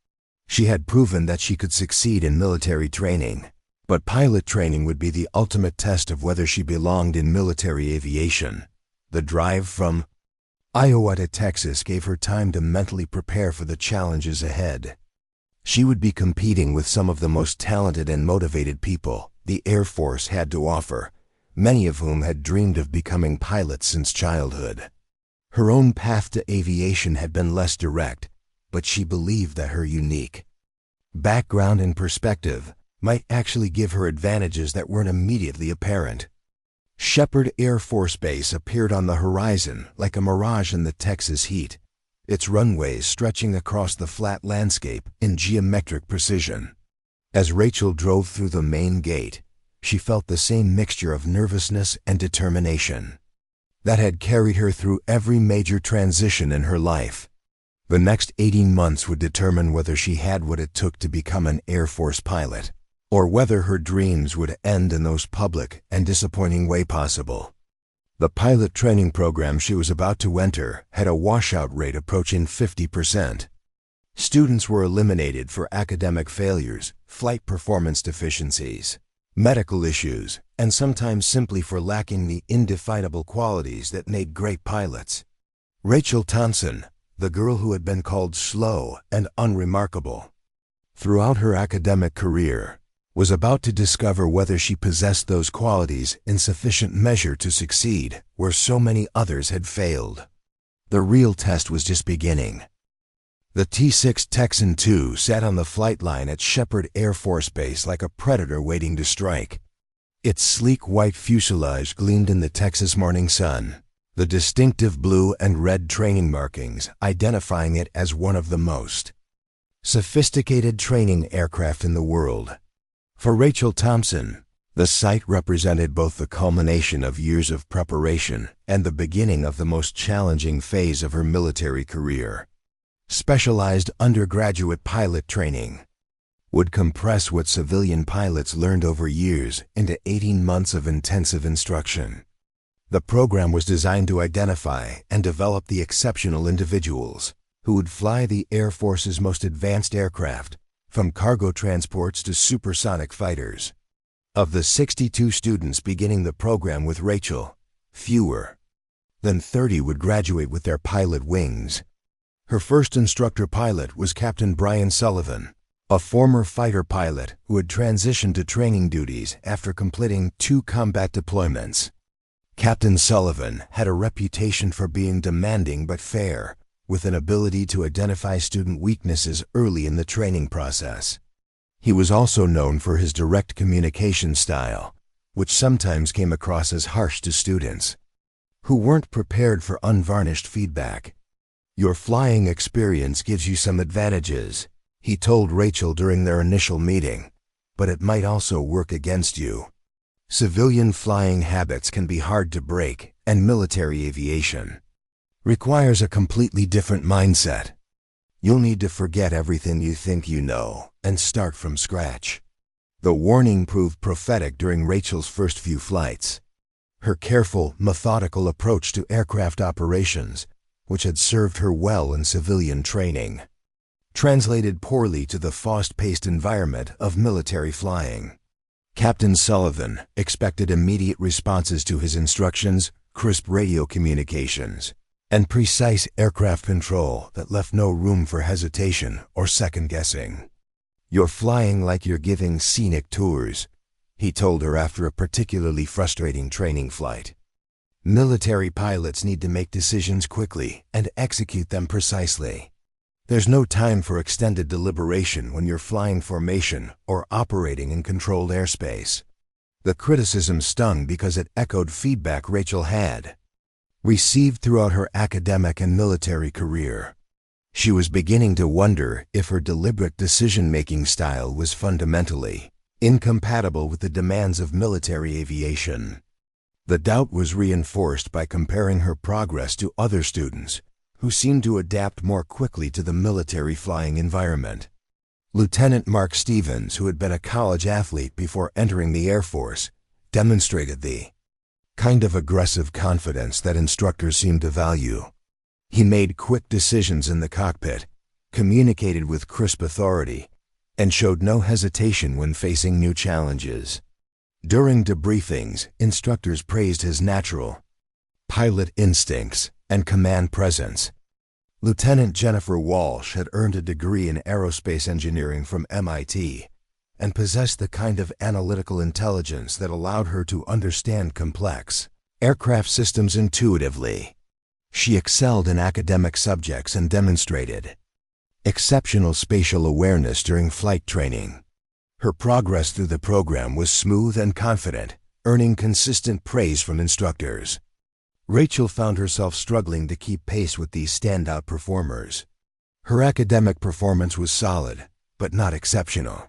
She had proven that she could succeed in military training, but pilot training would be the ultimate test of whether she belonged in military aviation. The drive from Iowa to Texas gave her time to mentally prepare for the challenges ahead. She would be competing with some of the most talented and motivated people the Air Force had to offer, many of whom had dreamed of becoming pilots since childhood. Her own path to aviation had been less direct, but she believed that her unique background and perspective might actually give her advantages that weren't immediately apparent. Shepherd Air Force Base appeared on the horizon like a mirage in the Texas heat, its runways stretching across the flat landscape in geometric precision. As Rachel drove through the main gate, she felt the same mixture of nervousness and determination that had carried her through every major transition in her life. The next 18 months would determine whether she had what it took to become an Air Force pilot, or whether her dreams would end in the most public and disappointing way possible. The pilot training program she was about to enter had a washout rate approaching 50%. Students were eliminated for academic failures, flight performance deficiencies, medical issues, and sometimes simply for lacking the indefinable qualities that made great pilots. Rachel Thompson, the girl who had been called slow and unremarkable throughout her academic career, was about to discover whether she possessed those qualities in sufficient measure to succeed where so many others had failed. The real test was just beginning. The T-6 Texan II sat on the flight line at Shepherd Air Force Base like a predator waiting to strike. Its sleek white fuselage gleamed in the Texas morning sun, the distinctive blue and red training markings identifying it as one of the most sophisticated training aircraft in the world. For Rachel Thompson, the sight represented both the culmination of years of preparation and the beginning of the most challenging phase of her military career. Specialized undergraduate pilot training would compress what civilian pilots learned over years into 18 months of intensive instruction. The program was designed to identify and develop the exceptional individuals who would fly the Air Force's most advanced aircraft, from cargo transports to supersonic fighters. Of the 62 students beginning the program with Rachel, fewer than 30 would graduate with their pilot wings. Her first instructor pilot was Captain Brian Sullivan, a former fighter pilot who had transitioned to training duties after completing 2 combat deployments. Captain Sullivan had a reputation for being demanding but fair, with an ability to identify student weaknesses early in the training process. He was also known for his direct communication style, which sometimes came across as harsh to students who weren't prepared for unvarnished feedback. "Your flying experience gives you some advantages," he told Rachel during their initial meeting, "but it might also work against you. Civilian flying habits can be hard to break, and military aviation requires a completely different mindset. You'll need to forget everything you think you know and start from scratch." The warning proved prophetic during Rachel's first few flights. Her careful, methodical approach to aircraft operations, which had served her well in civilian training, translated poorly to the fast-paced environment of military flying. Captain Sullivan expected immediate responses to his instructions, crisp radio communications, and precise aircraft control that left no room for hesitation or second-guessing. "You're flying like you're giving scenic tours," he told her after a particularly frustrating training flight. Military pilots need to make decisions quickly and execute them precisely. There's no time for extended deliberation when you're flying formation or operating in controlled airspace. The criticism stung because it echoed feedback Rachel had received throughout her academic and military career. She was beginning to wonder if her deliberate decision-making style was fundamentally incompatible with the demands of military aviation. The doubt was reinforced by comparing her progress to other students who seemed to adapt more quickly to the military flying environment. Lieutenant Mark Stevens, who had been a college athlete before entering the Air Force, demonstrated the kind of aggressive confidence that instructors seemed to value. He made quick decisions in the cockpit, communicated with crisp authority, and showed no hesitation when facing new challenges. During debriefings, instructors praised his natural pilot instincts and command presence. Lieutenant Jennifer Walsh had earned a degree in aerospace engineering from MIT and possessed the kind of analytical intelligence that allowed her to understand complex aircraft systems intuitively. She excelled in academic subjects and demonstrated exceptional spatial awareness during flight training. Her progress through the program was smooth and confident, earning consistent praise from instructors. Rachel found herself struggling to keep pace with these standout performers. Her academic performance was solid, but not exceptional.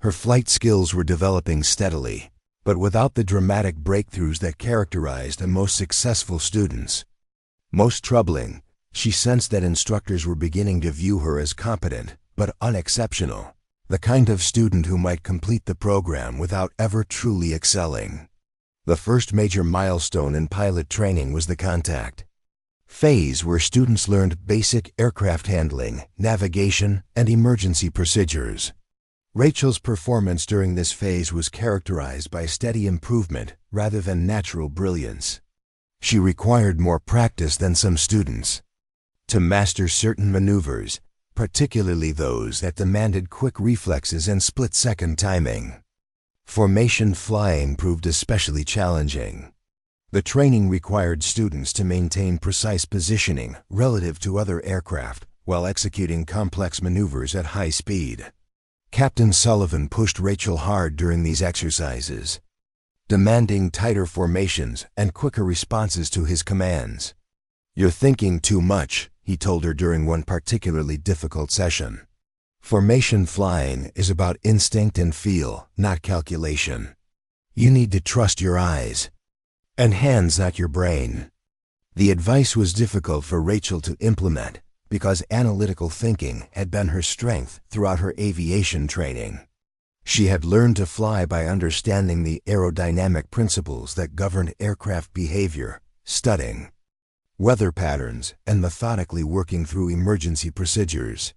Her flight skills were developing steadily, but without the dramatic breakthroughs that characterized the most successful students. Most troubling, she sensed that instructors were beginning to view her as competent, but unexceptional, the kind of student who might complete the program without ever truly excelling. The first major milestone in pilot training was the contact phase, where students learned basic aircraft handling, navigation, and emergency procedures. Rachel's performance during this phase was characterized by steady improvement rather than natural brilliance. She required more practice than some students to master certain maneuvers, particularly those that demanded quick reflexes and split-second timing. Formation flying proved especially challenging. The training required students to maintain precise positioning relative to other aircraft while executing complex maneuvers at high speed. Captain Sullivan pushed Rachel hard during these exercises, demanding tighter formations and quicker responses to his commands. "You're thinking too much," he told her during one particularly difficult session. Formation flying is about instinct and feel, not calculation. You need to trust your eyes and hands, not your brain. The advice was difficult for Rachel to implement because analytical thinking had been her strength throughout her aviation training. She had learned to fly by understanding the aerodynamic principles that governed aircraft behavior, studying weather patterns, and methodically working through emergency procedures.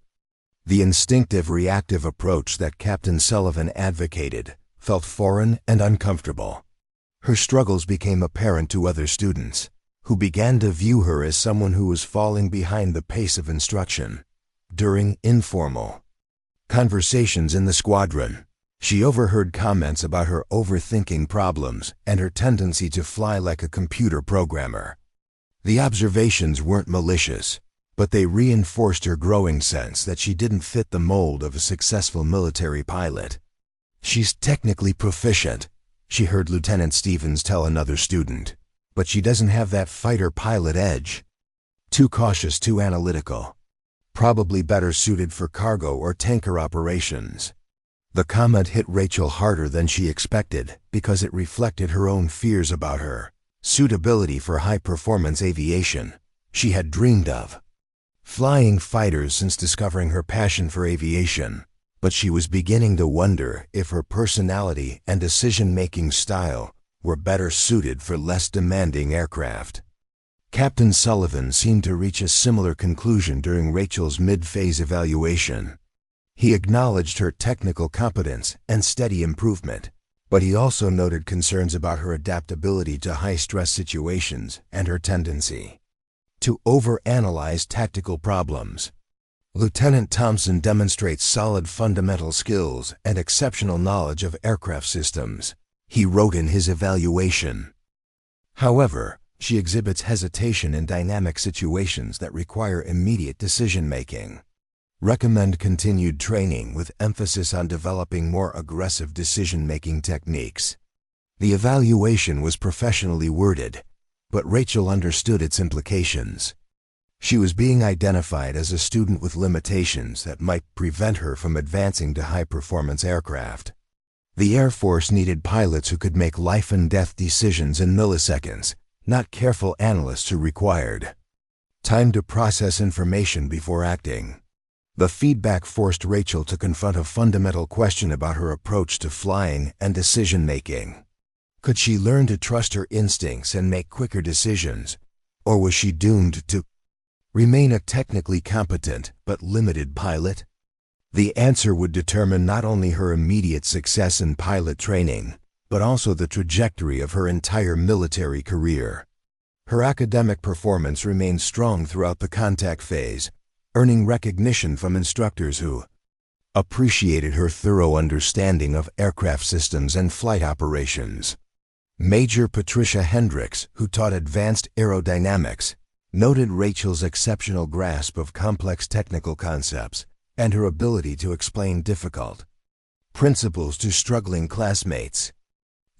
The instinctive reactive approach that Captain Sullivan advocated felt foreign and uncomfortable. Her struggles became apparent to other students, who began to view her as someone who was falling behind the pace of instruction. During informal conversations in the squadron, she overheard comments about her overthinking problems and her tendency to fly like a computer programmer. The observations weren't malicious, but they reinforced her growing sense that she didn't fit the mold of a successful military pilot. "She's technically proficient," she heard Lieutenant Stevens tell another student, "but she doesn't have that fighter pilot edge. Too cautious, too analytical. Probably better suited for cargo or tanker operations." The comment hit Rachel harder than she expected because it reflected her own fears about her suitability for high-performance aviation she had dreamed of flying fighters since discovering her passion for aviation, but she was beginning to wonder if her personality and decision-making style were better suited for less demanding aircraft. Captain Sullivan seemed to reach a similar conclusion during Rachel's mid-phase evaluation. He acknowledged her technical competence and steady improvement, but he also noted concerns about her adaptability to high-stress situations and her tendency to overanalyze tactical problems. Lieutenant Thompson demonstrates solid fundamental skills and exceptional knowledge of aircraft systems, he wrote in his evaluation. However, she exhibits hesitation in dynamic situations that require immediate decision-making. Recommend continued training with emphasis on developing more aggressive decision-making techniques. The evaluation was professionally worded, but Rachel understood its implications. She was being identified as a student with limitations that might prevent her from advancing to high-performance aircraft. The Air Force needed pilots who could make life-and-death decisions in milliseconds, not careful analysts who required time to process information before acting. The feedback forced Rachel to confront a fundamental question about her approach to flying and decision-making. Could she learn to trust her instincts and make quicker decisions, or was she doomed to remain a technically competent but limited pilot? The answer would determine not only her immediate success in pilot training, but also the trajectory of her entire military career. Her academic performance remained strong throughout the contact phase, earning recognition from instructors who appreciated her thorough understanding of aircraft systems and flight operations. Major Patricia Hendricks, who taught advanced aerodynamics, noted Rachel's exceptional grasp of complex technical concepts and her ability to explain difficult principles to struggling classmates.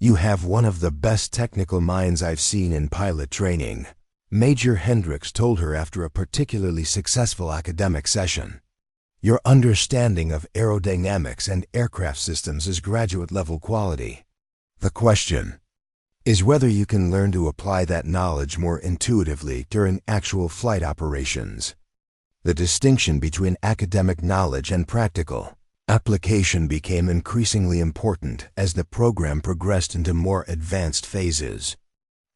"You have one of the best technical minds I've seen in pilot training," Major Hendricks told her after a particularly successful academic session. "Your understanding of aerodynamics and aircraft systems is graduate-level quality. The question is whether you can learn to apply that knowledge more intuitively during actual flight operations." The distinction between academic knowledge and practical application became increasingly important as the program progressed into more advanced phases.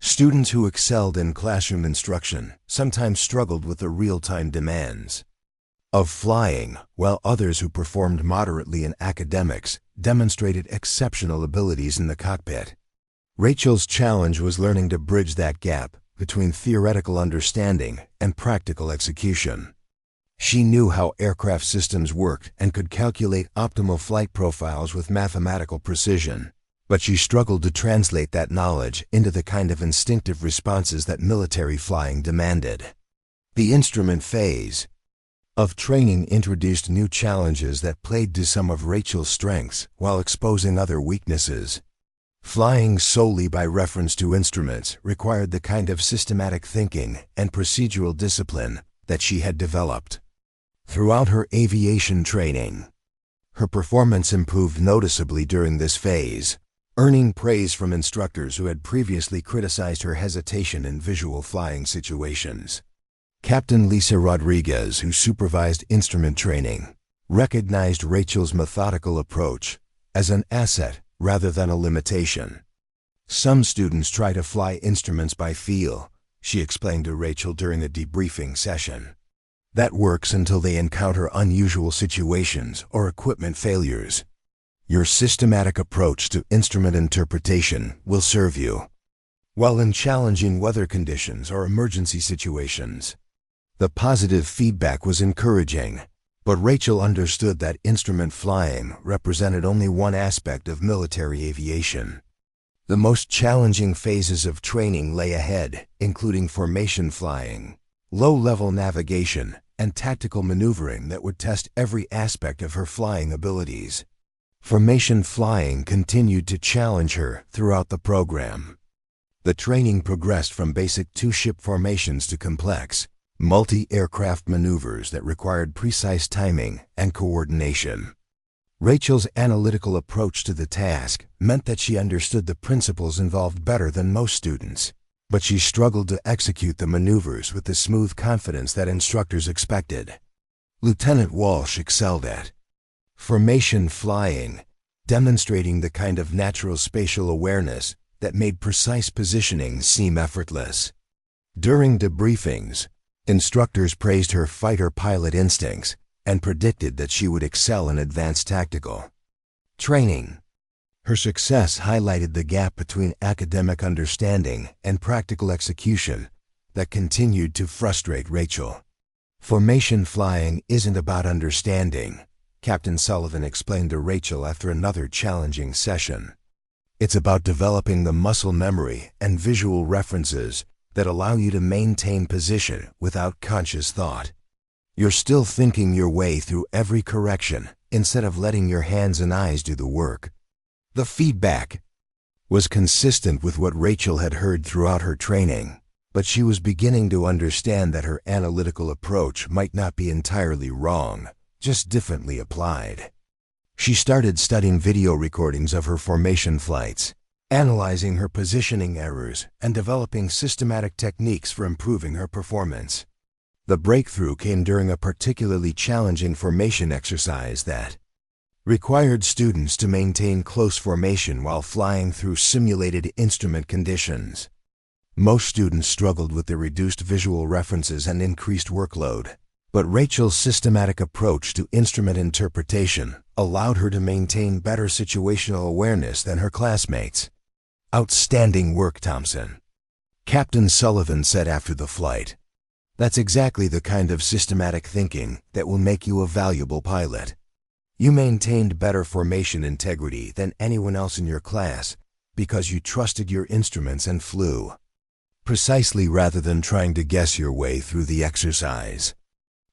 Students who excelled in classroom instruction sometimes struggled with the real-time demands of flying, while others who performed moderately in academics demonstrated exceptional abilities in the cockpit. Rachel's challenge was learning to bridge that gap between theoretical understanding and practical execution. She knew how aircraft systems worked and could calculate optimal flight profiles with mathematical precision, but she struggled to translate that knowledge into the kind of instinctive responses that military flying demanded. The instrument phase of training introduced new challenges that played to some of Rachel's strengths while exposing other weaknesses. Flying solely by reference to instruments required the kind of systematic thinking and procedural discipline that she had developed throughout her aviation training. Her performance improved noticeably during this phase, earning praise from instructors who had previously criticized her hesitation in visual flying situations. Captain Lisa Rodriguez, who supervised instrument training, recognized Rachel's methodical approach as an asset rather than a limitation. "Some students try to fly instruments by feel," she explained to Rachel during a debriefing session. "That works until they encounter unusual situations or equipment failures. Your systematic approach to instrument interpretation will serve you while in challenging weather conditions or emergency situations." The positive feedback was encouraging, but Rachel understood that instrument flying represented only one aspect of military aviation. The most challenging phases of training lay ahead, including formation flying, low-level navigation, and tactical maneuvering that would test every aspect of her flying abilities. Formation flying continued to challenge her throughout the program. The training progressed from basic two-ship formations to complex, multi-aircraft maneuvers that required precise timing and coordination. Rachel's analytical approach to the task meant that she understood the principles involved better than most students, but she struggled to execute the maneuvers with the smooth confidence that instructors expected. Lieutenant Walsh excelled at formation flying, demonstrating the kind of natural spatial awareness that made precise positioning seem effortless. During debriefings, instructors praised her fighter pilot instincts and predicted that she would excel in advanced tactical training. Her success highlighted the gap between academic understanding and practical execution that continued to frustrate Rachel. "Formation flying isn't about understanding," Captain Sullivan explained to Rachel after another challenging session. "It's about developing the muscle memory and visual references that allow you to maintain position without conscious thought. You're still thinking your way through every correction instead of letting your hands and eyes do the work. The feedback was consistent with what Rachel had heard throughout her training, but she was beginning to understand that her analytical approach might not be entirely wrong, just differently applied. She started studying video recordings of her formation flights, analyzing her positioning errors, and developing systematic techniques for improving her performance. The breakthrough came during a particularly challenging formation exercise that required students to maintain close formation while flying through simulated instrument conditions. Most students struggled with the reduced visual references and increased workload, but Rachel's systematic approach to instrument interpretation allowed her to maintain better situational awareness than her classmates. "Outstanding work, Thompson," Captain Sullivan said after the flight. "That's exactly the kind of systematic thinking that will make you a valuable pilot. You maintained better formation integrity than anyone else in your class because you trusted your instruments and flew precisely rather than trying to guess your way through the exercise."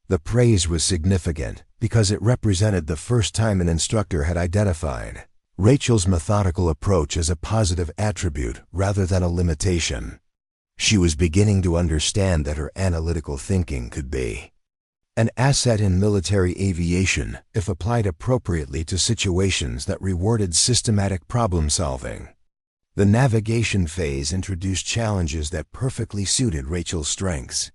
The praise was significant because it represented the first time an instructor had identified Rachel's methodical approach as a positive attribute rather than a limitation. She was beginning to understand that her analytical thinking could be an asset in military aviation if applied appropriately to situations that rewarded systematic problem-solving. The navigation phase introduced challenges that perfectly suited Rachel's strengths.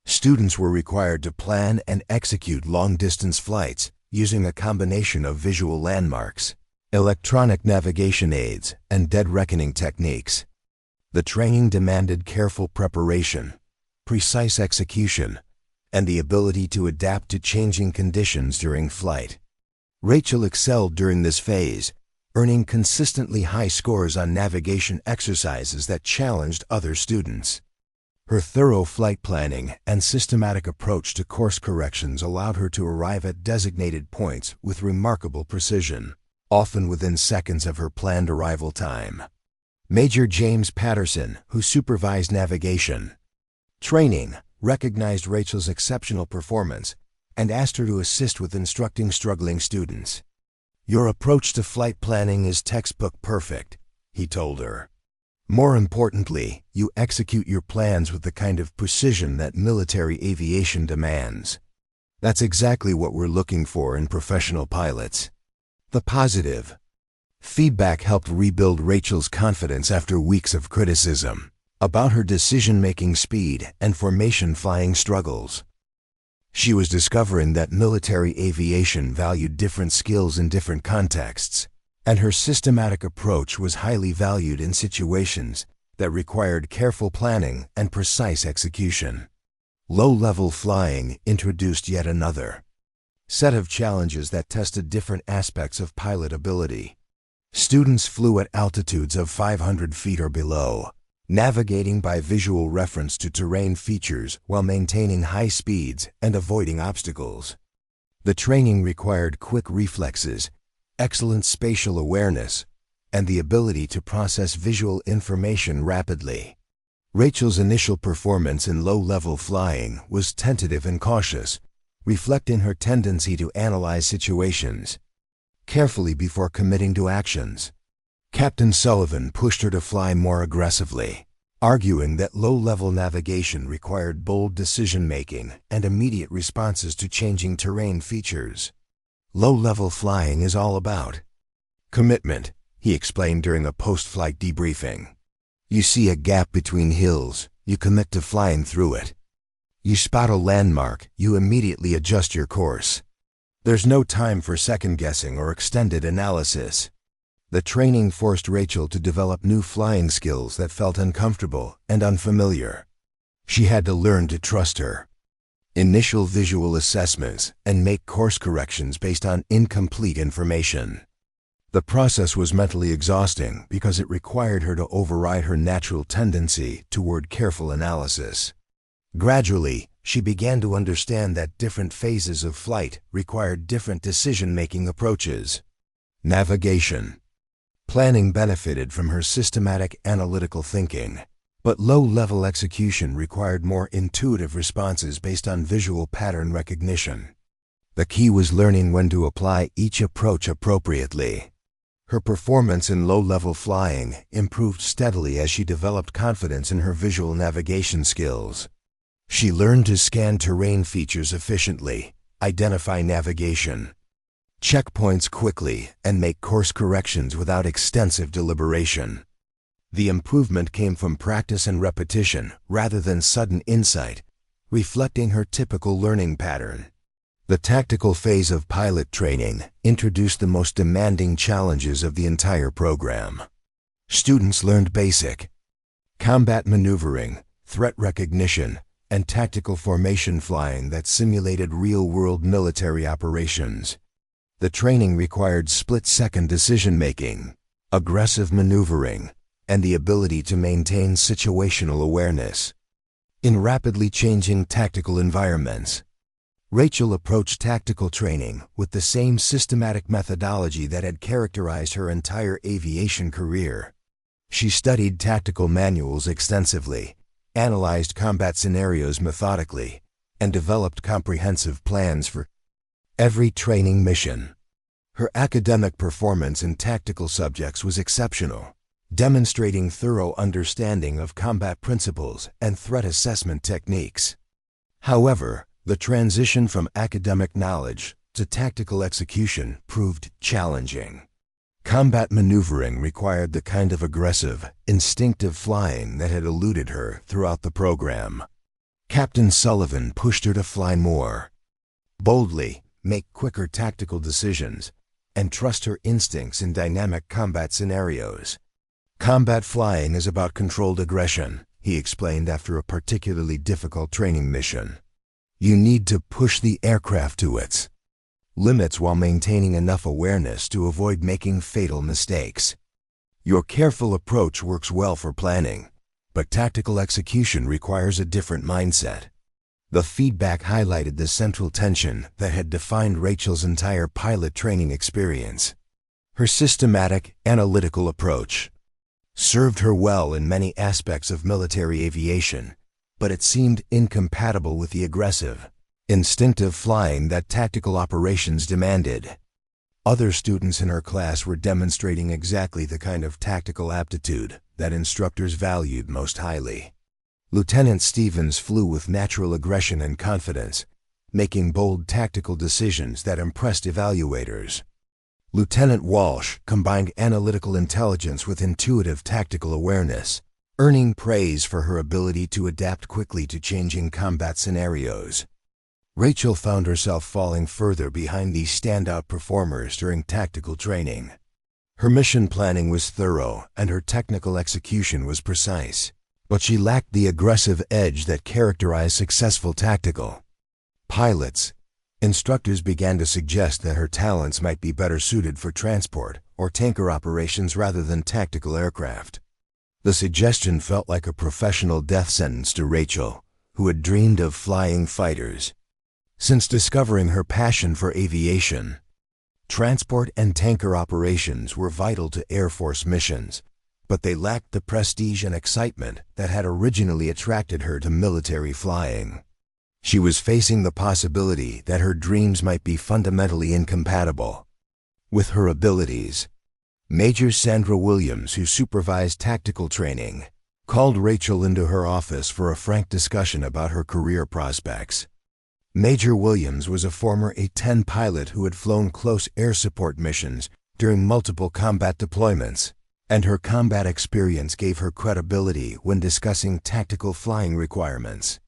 Students were required to plan and execute long-distance flights using a combination of visual landmarks, electronic navigation aids, and dead reckoning techniques. The training demanded careful preparation, precise execution, and the ability to adapt to changing conditions during flight. Rachel excelled during this phase, earning consistently high scores on navigation exercises that challenged other students. Her thorough flight planning and systematic approach to course corrections allowed her to arrive at designated points with remarkable precision, often within seconds of her planned arrival time. Major James Patterson, who supervised navigation training, recognized Rachel's exceptional performance and asked her to assist with instructing struggling students. "Your approach to flight planning is textbook perfect," he told her. "More importantly, you execute your plans with the kind of precision that military aviation demands. That's exactly what we're looking for in professional pilots." The positive feedback helped rebuild Rachel's confidence after weeks of criticism about her decision-making speed and formation flying struggles. She was discovering that military aviation valued different skills in different contexts, and her systematic approach was highly valued in situations that required careful planning and precise execution. Low-level flying introduced yet another set of challenges that tested different aspects of pilot ability. Students flew at altitudes of 500 feet or below, navigating by visual reference to terrain features while maintaining high speeds and avoiding obstacles. The training required quick reflexes, excellent spatial awareness, and the ability to process visual information rapidly. Rachel's initial performance in low-level flying was tentative and cautious, reflecting her tendency to analyze situations carefully before committing to actions. Captain Sullivan pushed her to fly more aggressively, arguing that low-level navigation required bold decision-making and immediate responses to changing terrain features. "Low-level flying is all about commitment," he explained during a post-flight debriefing. "You see a gap between hills, you commit to flying through it. You spot a landmark, you immediately adjust your course. There's no time for second-guessing or extended analysis." The training forced Rachel to develop new flying skills that felt uncomfortable and unfamiliar. She had to learn to trust her initial visual assessments and make course corrections based on incomplete information. The process was mentally exhausting because it required her to override her natural tendency toward careful analysis. Gradually, she began to understand that different phases of flight required different decision-making approaches. Navigation planning benefited from her systematic analytical thinking, But low-level execution required more intuitive responses based on visual pattern recognition. The key was learning when to apply each approach appropriately. Her performance in low-level flying improved steadily as she developed confidence in her visual navigation skills. She learned to scan terrain features efficiently, identify navigation, checkpoints quickly, and make course corrections without extensive deliberation. The improvement came from practice and repetition rather than sudden insight, reflecting her typical learning pattern. The tactical phase of pilot training introduced the most demanding challenges of the entire program. Students learned basic combat maneuvering, threat recognition, and tactical formation flying that simulated real-world military operations. The training required split-second decision-making, aggressive maneuvering, and the ability to maintain situational awareness. In rapidly changing tactical environments, Rachel approached tactical training with the same systematic methodology that had characterized her entire aviation career. She studied tactical manuals extensively, analyzed combat scenarios methodically, and developed comprehensive plans for every training mission. Her academic performance in tactical subjects was exceptional, demonstrating thorough understanding of combat principles and threat assessment techniques. However, the transition from academic knowledge to tactical execution proved challenging. Combat maneuvering required the kind of aggressive, instinctive flying that had eluded her throughout the program. Captain Sullivan pushed her to fly more boldly, make quicker tactical decisions, and trust her instincts in dynamic combat scenarios. Combat flying is about controlled aggression, he explained after a particularly difficult training mission. You need to push the aircraft to its limits while maintaining enough awareness to avoid making fatal mistakes. Your careful approach works well for planning, but tactical execution requires a different mindset. The feedback highlighted the central tension that had defined Rachel's entire pilot training experience. Her systematic, analytical approach served her well in many aspects of military aviation, but it seemed incompatible with the aggressive, instinctive flying that tactical operations demanded. Other students in her class were demonstrating exactly the kind of tactical aptitude that instructors valued most highly. Lieutenant Stevens flew with natural aggression and confidence, making bold tactical decisions that impressed evaluators. Lieutenant Walsh combined analytical intelligence with intuitive tactical awareness, earning praise for her ability to adapt quickly to changing combat scenarios. Rachel found herself falling further behind these standout performers during tactical training. Her mission planning was thorough and her technical execution was precise, but she lacked the aggressive edge that characterized successful tactical pilots. Instructors began to suggest that her talents might be better suited for transport or tanker operations rather than tactical aircraft. The suggestion felt like a professional death sentence to Rachel, who had dreamed of flying fighters. Since discovering her passion for aviation, transport and tanker operations were vital to Air Force missions, but they lacked the prestige and excitement that had originally attracted her to military flying. She was facing the possibility that her dreams might be fundamentally incompatible with her abilities. Major Sandra Williams, who supervised tactical training, called Rachel into her office for a frank discussion about her career prospects. Major Williams was a former A-10 pilot who had flown close air support missions during multiple combat deployments, and her combat experience gave her credibility when discussing tactical flying requirements.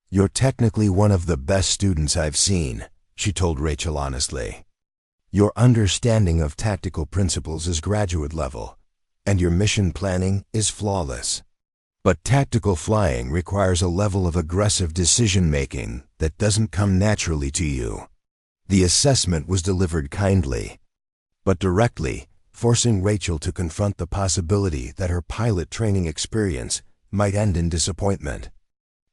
"You're technically one of the best students I've seen," she told Rachel honestly. "Your understanding of tactical principles is graduate level, and your mission planning is flawless. But tactical flying requires a level of aggressive decision-making that doesn't come naturally to you." The assessment was delivered kindly, but directly, forcing Rachel to confront the possibility that her pilot training experience might end in disappointment.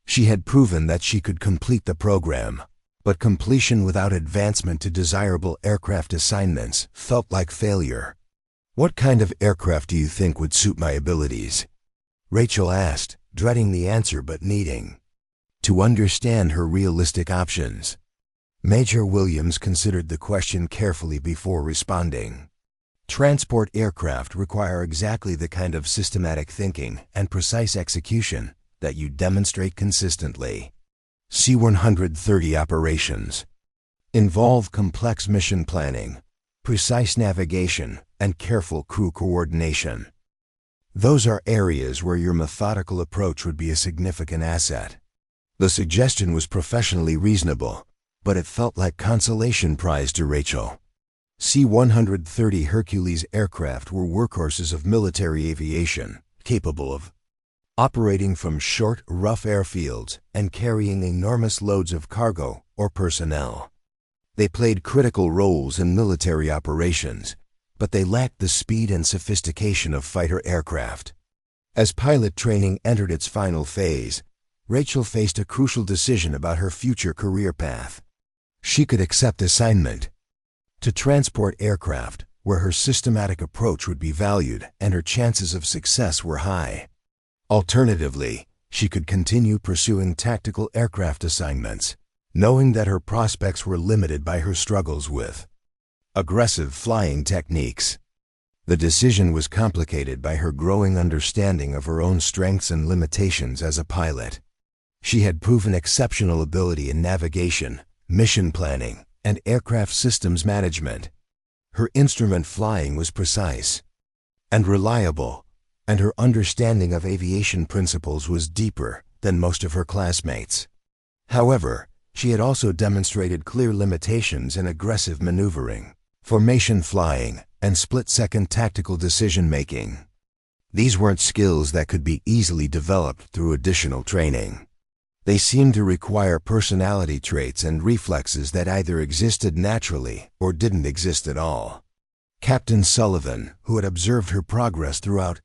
She had proven that she could complete the program, but completion without advancement to desirable aircraft assignments felt like failure. "What kind of aircraft do you think would suit my abilities?" Rachel asked, dreading the answer but needing to understand her realistic options. Major Williams considered the question carefully before responding. Transport aircraft require exactly the kind of systematic thinking and precise execution that you demonstrate consistently. C-130 operations involve complex mission planning, precise navigation, and careful crew coordination. Those are areas where your methodical approach would be a significant asset. The suggestion was professionally reasonable, but it felt like consolation prize to Rachel. C-130 Hercules aircraft were workhorses of military aviation, capable of operating from short, rough airfields and carrying enormous loads of cargo or personnel. They played critical roles in military operations, but they lacked the speed and sophistication of fighter aircraft. As pilot training entered its final phase, Rachel faced a crucial decision about her future career path. She could accept assignment to transport aircraft, where her systematic approach would be valued and her chances of success were high. Alternatively, she could continue pursuing tactical aircraft assignments, knowing that her prospects were limited by her struggles with aggressive flying techniques. The decision was complicated by her growing understanding of her own strengths and limitations as a pilot. She had proven exceptional ability in navigation, mission planning, and aircraft systems management. Her instrument flying was precise and reliable, and her understanding of aviation principles was deeper than most of her classmates. However, she had also demonstrated clear limitations in aggressive maneuvering, formation flying, and split-second tactical decision-making. These weren't skills that could be easily developed through additional training. They seemed to require personality traits and reflexes that either existed naturally or didn't exist at all. Captain Sullivan, who had observed her progress throughout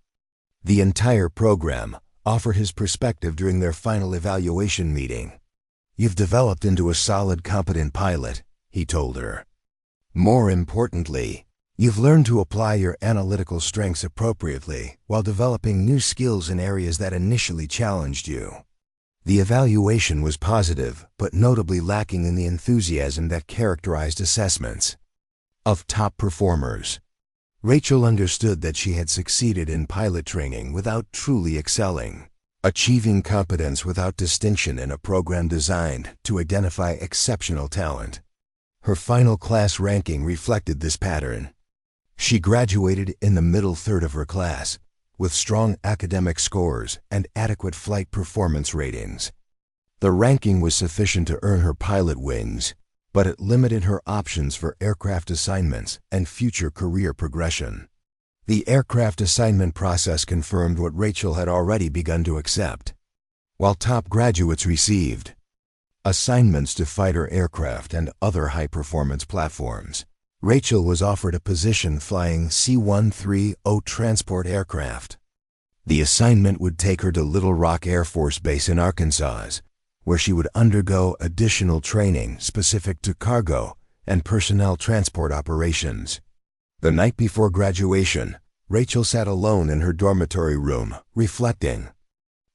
the entire program, offered his perspective during their final evaluation meeting. "You've developed into a solid, competent pilot," he told her. "More importantly, you've learned to apply your analytical strengths appropriately while developing new skills in areas that initially challenged you." The evaluation was positive, but notably lacking in the enthusiasm that characterized assessments of top performers. Rachel understood that she had succeeded in pilot training without truly excelling, achieving competence without distinction in a program designed to identify exceptional talent. Her final class ranking reflected this pattern. She graduated in the middle third of her class, with strong academic scores and adequate flight performance ratings. The ranking was sufficient to earn her pilot wings, but it limited her options for aircraft assignments and future career progression. The aircraft assignment process confirmed what Rachel had already begun to accept. While top graduates received assignments to fighter aircraft and other high-performance platforms, Rachel was offered a position flying C-130 transport aircraft. The assignment would take her to Little Rock Air Force Base in Arkansas, where she would undergo additional training specific to cargo and personnel transport operations. The night before graduation, Rachel sat alone in her dormitory room, reflecting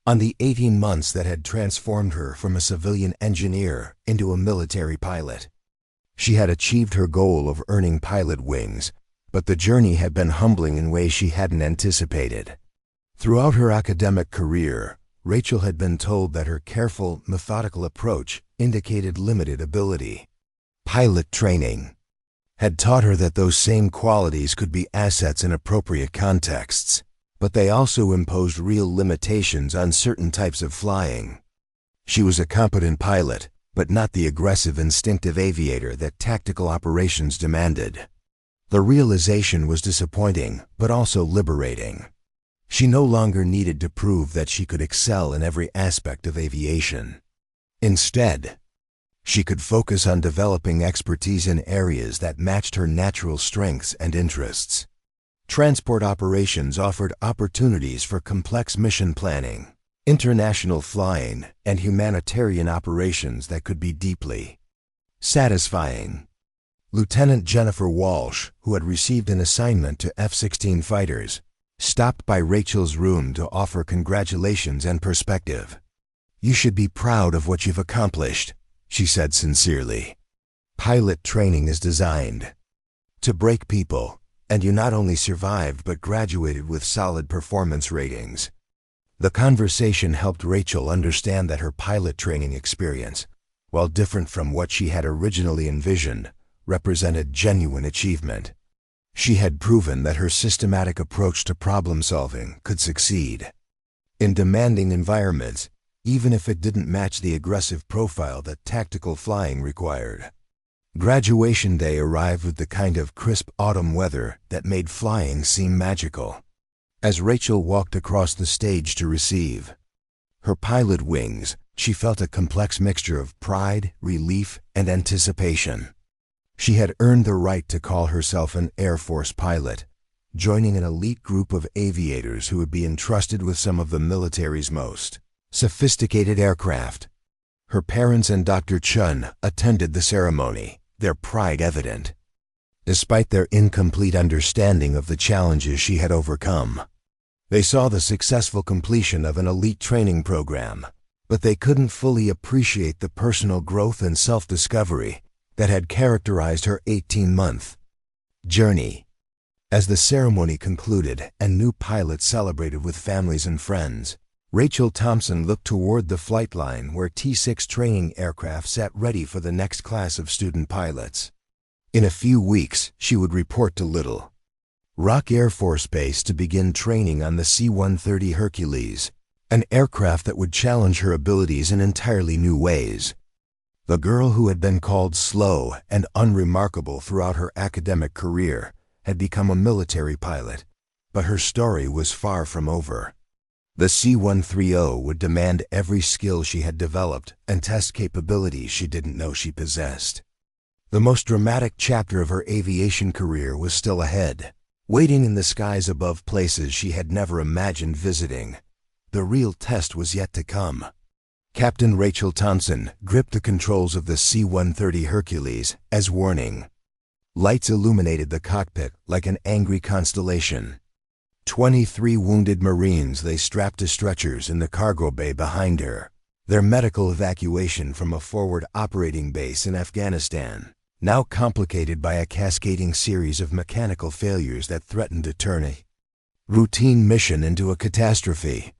on the 18 months that had transformed her from a civilian engineer into a military pilot. She had achieved her goal of earning pilot wings, but the journey had been humbling in ways she hadn't anticipated. Throughout her academic career, Rachel had been told that her careful, methodical approach indicated limited ability. Pilot training had taught her that those same qualities could be assets in appropriate contexts, but they also imposed real limitations on certain types of flying. She was a competent pilot, but not the aggressive, instinctive aviator that tactical operations demanded. The realization was disappointing, but also liberating. She no longer needed to prove that she could excel in every aspect of aviation. Instead, she could focus on developing expertise in areas that matched her natural strengths and interests. Transport operations offered opportunities for complex mission planning, international flying, and humanitarian operations that could be deeply satisfying. Lieutenant Jennifer Walsh, who had received an assignment to F-16 fighters, stopped by Rachel's room to offer congratulations and perspective. "You should be proud of what you've accomplished," she said sincerely. "Pilot training is designed to break people, and you not only survived but graduated with solid performance ratings." The conversation helped Rachel understand that her pilot training experience, while different from what she had originally envisioned, represented genuine achievement. She had proven that her systematic approach to problem-solving could succeed in demanding environments, even if it didn't match the aggressive profile that tactical flying required. Graduation day arrived with the kind of crisp autumn weather that made flying seem magical. As Rachel walked across the stage to receive her pilot wings, she felt a complex mixture of pride, relief, and anticipation. She had earned the right to call herself an Air Force pilot, joining an elite group of aviators who would be entrusted with some of the military's most sophisticated aircraft. Her parents and Dr. Chun attended the ceremony, their pride evident. Despite their incomplete understanding of the challenges she had overcome, they saw the successful completion of an elite training program, but they couldn't fully appreciate the personal growth and self-discovery that had characterized her 18-month journey. As the ceremony concluded and new pilots celebrated with families and friends, Rachel Thompson looked toward the flight line where T-6 training aircraft sat ready for the next class of student pilots. In a few weeks, she would report to Little Rock Air Force Base to begin training on the C-130 Hercules, an aircraft that would challenge her abilities in entirely new ways. The girl who had been called slow and unremarkable throughout her academic career had become a military pilot, but her story was far from over. The C-130 would demand every skill she had developed and test capabilities she didn't know she possessed. The most dramatic chapter of her aviation career was still ahead, waiting in the skies above places she had never imagined visiting. The real test was yet to come. Captain Rachel Thompson gripped the controls of the C-130 Hercules as warning. Lights illuminated the cockpit like an angry constellation. 23 wounded Marines lay strapped to stretchers in the cargo bay behind her, their medical evacuation from a forward operating base in Afghanistan, now complicated by a cascading series of mechanical failures that threatened to turn a routine mission into a catastrophe.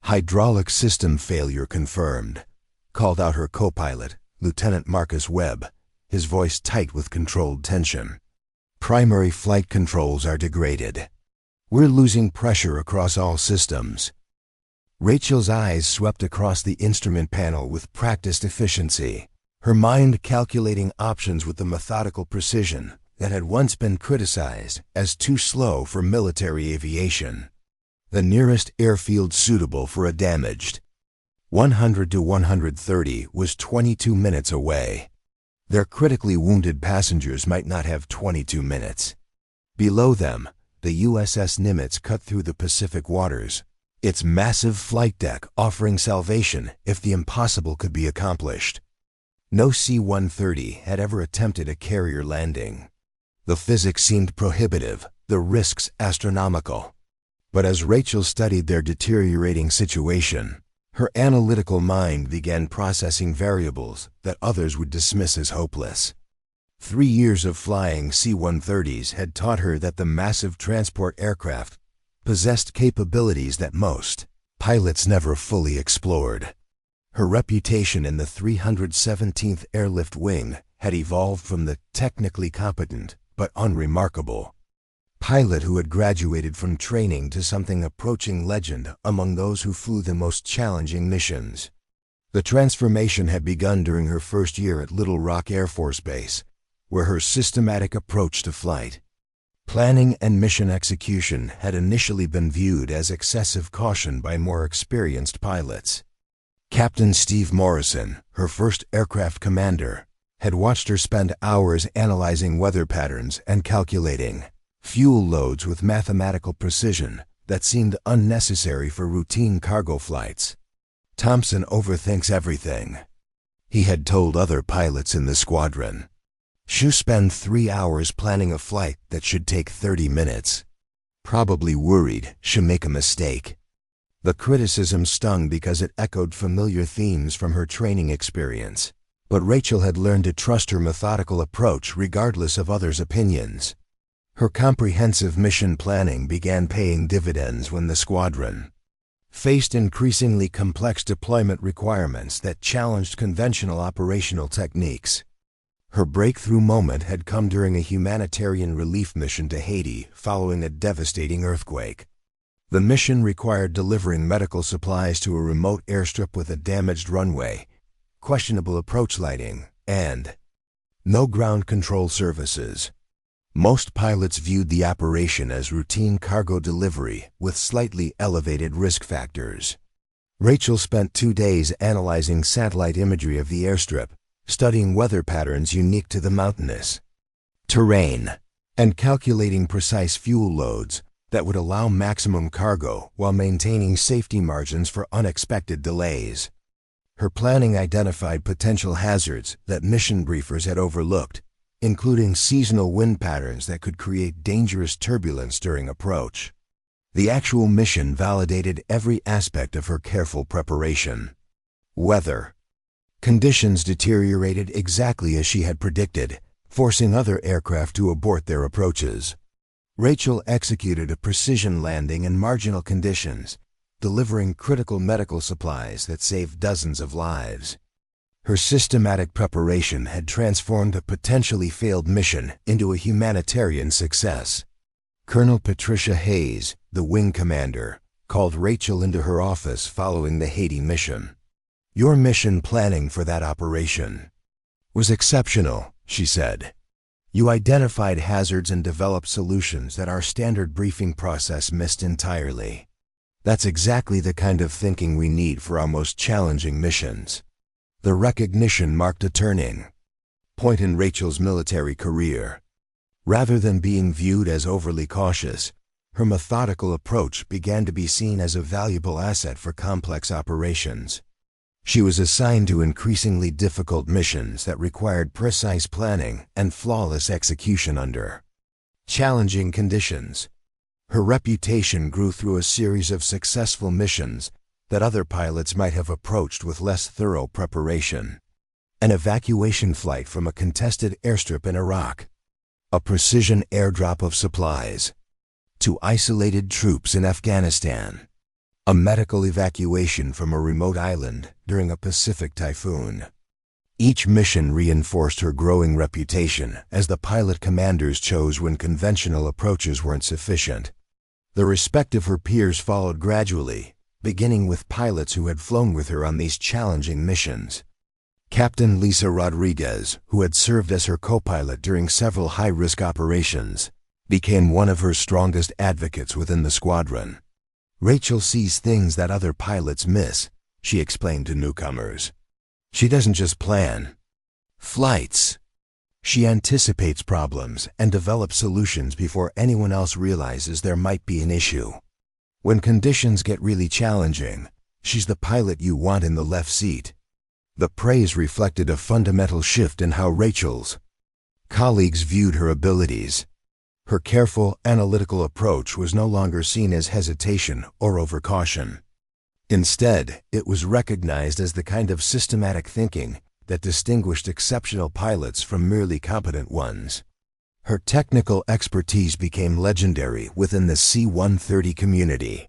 "Hydraulic system failure confirmed," called out her co-pilot, Lieutenant Marcus Webb, his voice tight with controlled tension. "Primary flight controls are degraded. We're losing pressure across all systems." Rachel's eyes swept across the instrument panel with practiced efficiency, her mind calculating options with the methodical precision that had once been criticized as too slow for military aviation. The nearest airfield suitable for a damaged 100 to 130 was 22 minutes away. Their critically wounded passengers might not have 22 minutes. Below them, the USS Nimitz cut through the Pacific waters, its massive flight deck offering salvation if the impossible could be accomplished. No C-130 had ever attempted a carrier landing. The physics seemed prohibitive, the risks astronomical. But as Rachel studied their deteriorating situation, her analytical mind began processing variables that others would dismiss as hopeless. 3 years of flying C-130s had taught her that the massive transport aircraft possessed capabilities that most pilots never fully explored. Her reputation in the 317th Airlift Wing had evolved from the technically competent but unremarkable pilot who had graduated from training to something approaching legend among those who flew the most challenging missions. The transformation had begun during her first year at Little Rock Air Force Base, where her systematic approach to flight planning and mission execution had initially been viewed as excessive caution by more experienced pilots. Captain Steve Morrison, her first aircraft commander, had watched her spend hours analyzing weather patterns and calculating fuel loads with mathematical precision that seemed unnecessary for routine cargo flights. "Thompson overthinks everything," he had told other pilots in the squadron. "She'll spend 3 hours planning a flight that should take 30 minutes. probably worried she'll make a mistake. The criticism stung because it echoed familiar themes from her training experience. But Rachel had learned to trust her methodical approach regardless of others' opinions. Her comprehensive mission planning began paying dividends when the squadron faced increasingly complex deployment requirements that challenged conventional operational techniques. Her breakthrough moment had come during a humanitarian relief mission to Haiti following a devastating earthquake. The mission required delivering medical supplies to a remote airstrip with a damaged runway, questionable approach lighting, and no ground control services. Most pilots viewed the operation as routine cargo delivery with slightly elevated risk factors. Rachel spent 2 days analyzing satellite imagery of the airstrip, studying weather patterns unique to the mountainous terrain, and calculating precise fuel loads that would allow maximum cargo while maintaining safety margins for unexpected delays. Her planning identified potential hazards that mission briefers had overlooked, including seasonal wind patterns that could create dangerous turbulence during approach. The actual mission validated every aspect of her careful preparation. Weather conditions deteriorated exactly as she had predicted, forcing other aircraft to abort their approaches. Rachel executed a precision landing in marginal conditions, delivering critical medical supplies that saved dozens of lives. Her systematic preparation had transformed a potentially failed mission into a humanitarian success. Colonel Patricia Hayes, the wing commander, called Rachel into her office following the Haiti mission. "Your mission planning for that operation was exceptional," she said. "You identified hazards and developed solutions that our standard briefing process missed entirely. That's exactly the kind of thinking we need for our most challenging missions." The recognition marked a turning point in Rachel's military career. Rather than being viewed as overly cautious, her methodical approach began to be seen as a valuable asset for complex operations. She was assigned to increasingly difficult missions that required precise planning and flawless execution under challenging conditions. Her reputation grew through a series of successful missions that other pilots might have approached with less thorough preparation. An evacuation flight from a contested airstrip in Iraq, a precision airdrop of supplies to isolated troops in Afghanistan, a medical evacuation from a remote island during a Pacific typhoon. Each mission reinforced her growing reputation as the pilot commanders chose when conventional approaches weren't sufficient. The respect of her peers followed gradually, beginning with pilots who had flown with her on these challenging missions. Captain Lisa Rodriguez, who had served as her co-pilot during several high-risk operations, became one of her strongest advocates within the squadron. "Rachel sees things that other pilots miss," she explained to newcomers. "She doesn't just plan flights. She anticipates problems and develops solutions before anyone else realizes there might be an issue. When conditions get really challenging, she's the pilot you want in the left seat." The praise reflected a fundamental shift in how Rachel's colleagues viewed her abilities. Her careful, analytical approach was no longer seen as hesitation or overcaution. Instead, it was recognized as the kind of systematic thinking that distinguished exceptional pilots from merely competent ones. Her technical expertise became legendary within the C-130 community.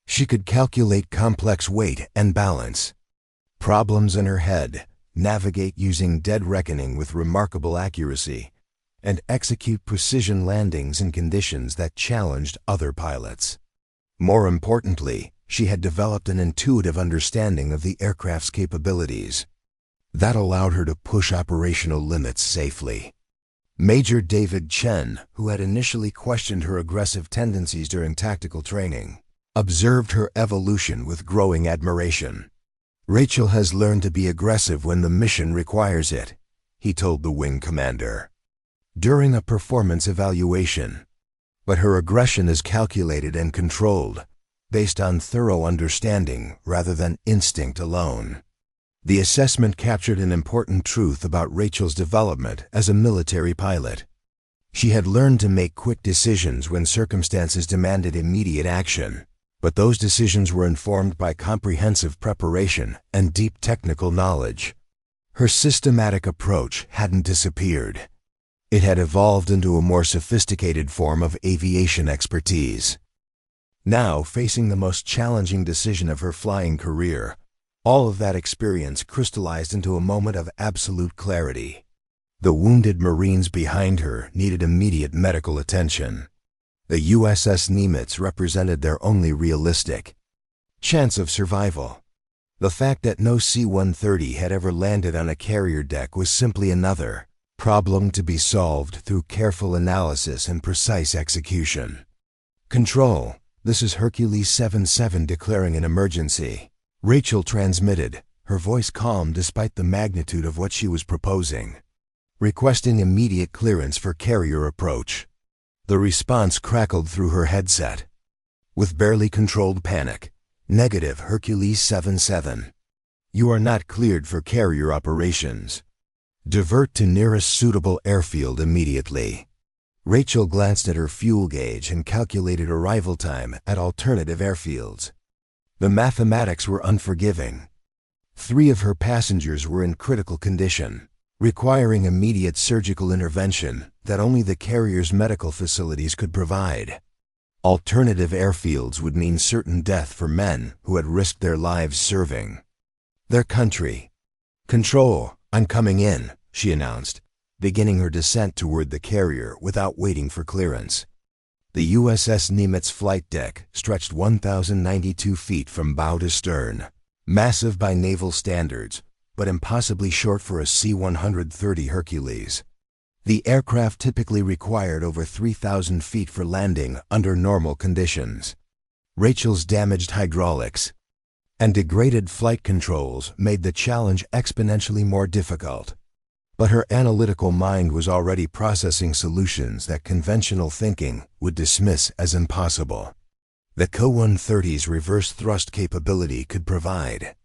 She could calculate complex weight and balance problems in her head, navigate using dead reckoning with remarkable accuracy, and execute precision landings in conditions that challenged other pilots. More importantly, she had developed an intuitive understanding of the aircraft's capabilities that allowed her to push operational limits safely. Major David Chen, who had initially questioned her aggressive tendencies during tactical training, observed her evolution with growing admiration. "Rachel has learned to be aggressive when the mission requires it," he told the wing commander during a performance evaluation. "But her aggression is calculated and controlled, based on thorough understanding rather than instinct alone." The assessment captured an important truth about Rachel's development as a military pilot. She had learned to make quick decisions when circumstances demanded immediate action, but those decisions were informed by comprehensive preparation and deep technical knowledge. Her systematic approach hadn't disappeared. It had evolved into a more sophisticated form of aviation expertise. Now, facing the most challenging decision of her flying career, all of that experience crystallized into a moment of absolute clarity. The wounded Marines behind her needed immediate medical attention. The USS Nimitz represented their only realistic chance of survival. The fact that no C-130 had ever landed on a carrier deck was simply another problem to be solved through careful analysis and precise execution. "Control, this is Hercules 77 declaring an emergency," Rachel transmitted, her voice calm despite the magnitude of what she was proposing. "Requesting immediate clearance for carrier approach." The response crackled through her headset. With barely controlled panic, "Negative, Hercules 77. You are not cleared for carrier operations. Divert to nearest suitable airfield immediately." Rachel glanced at her fuel gauge and calculated arrival time at alternative airfields. The mathematics were unforgiving. 3 of her passengers were in critical condition, requiring immediate surgical intervention that only the carrier's medical facilities could provide. Alternative airfields would mean certain death for men who had risked their lives serving their country. "Control, I'm coming in," she announced, beginning her descent toward the carrier without waiting for clearance. The USS Nimitz flight deck stretched 1,092 feet from bow to stern, massive by naval standards, but impossibly short for a C-130 Hercules. The aircraft typically required over 3,000 feet for landing under normal conditions. Rachel's damaged hydraulics and degraded flight controls made the challenge exponentially more difficult. But her analytical mind was already processing solutions that conventional thinking would dismiss as impossible. The C-130's reverse thrust capability could provide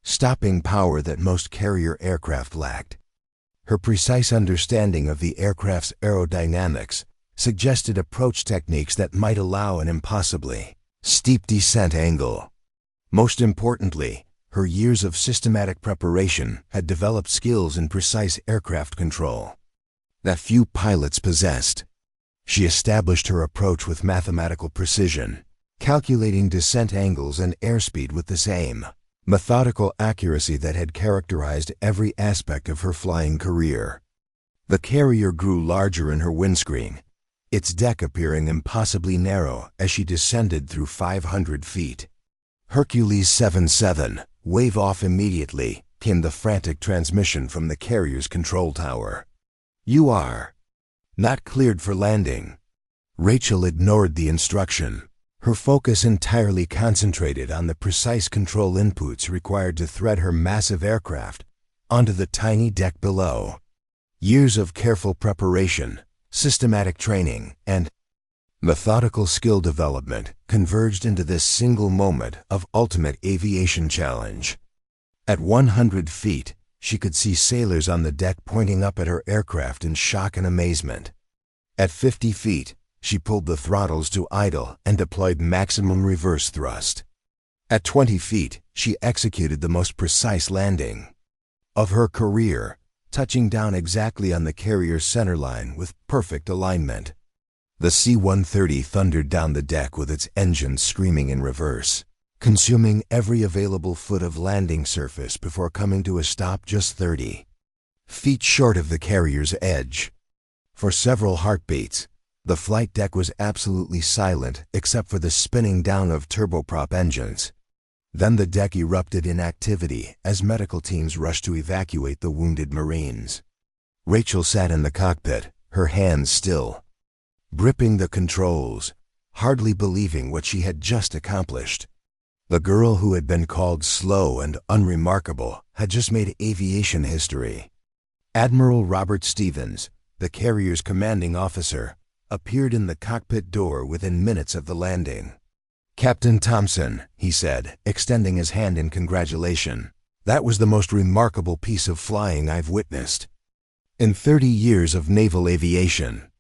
stopping power that most carrier aircraft lacked. Her precise understanding of the aircraft's aerodynamics suggested approach techniques that might allow an impossibly steep descent angle. Most importantly, her years of systematic preparation had developed skills in precise aircraft control that few pilots possessed. She established her approach with mathematical precision, calculating descent angles and airspeed with the same methodical accuracy that had characterized every aspect of her flying career. The carrier grew larger in her windscreen, its deck appearing impossibly narrow as she descended through 500 feet. "Hercules 77, wave off immediately," came the frantic transmission from the carrier's control tower. "You are not cleared for landing." Rachel ignored the instruction, her focus entirely concentrated on the precise control inputs required to thread her massive aircraft onto the tiny deck below. Years of careful preparation, systematic training, and methodical skill development converged into this single moment of ultimate aviation challenge. At 100 feet, she could see sailors on the deck pointing up at her aircraft in shock and amazement. At 50 feet, she pulled the throttles to idle and deployed maximum reverse thrust. At 20 feet, she executed the most precise landing of her career, touching down exactly on the carrier's centerline with perfect alignment. The C-130 thundered down the deck with its engines screaming in reverse, consuming every available foot of landing surface before coming to a stop just 30 feet short of the carrier's edge. For several heartbeats, the flight deck was absolutely silent except for the spinning down of turboprop engines. Then the deck erupted in activity as medical teams rushed to evacuate the wounded Marines. Rachel sat in the cockpit, her hands still, gripping the controls, hardly believing what she had just accomplished. The girl who had been called slow and unremarkable had just made aviation history. Admiral Robert Stevens, the carrier's commanding officer, appeared in the cockpit door within minutes of the landing. "Captain Thompson," he said, extending his hand in congratulation, "that was the most remarkable piece of flying I've witnessed in 30 years of naval aviation."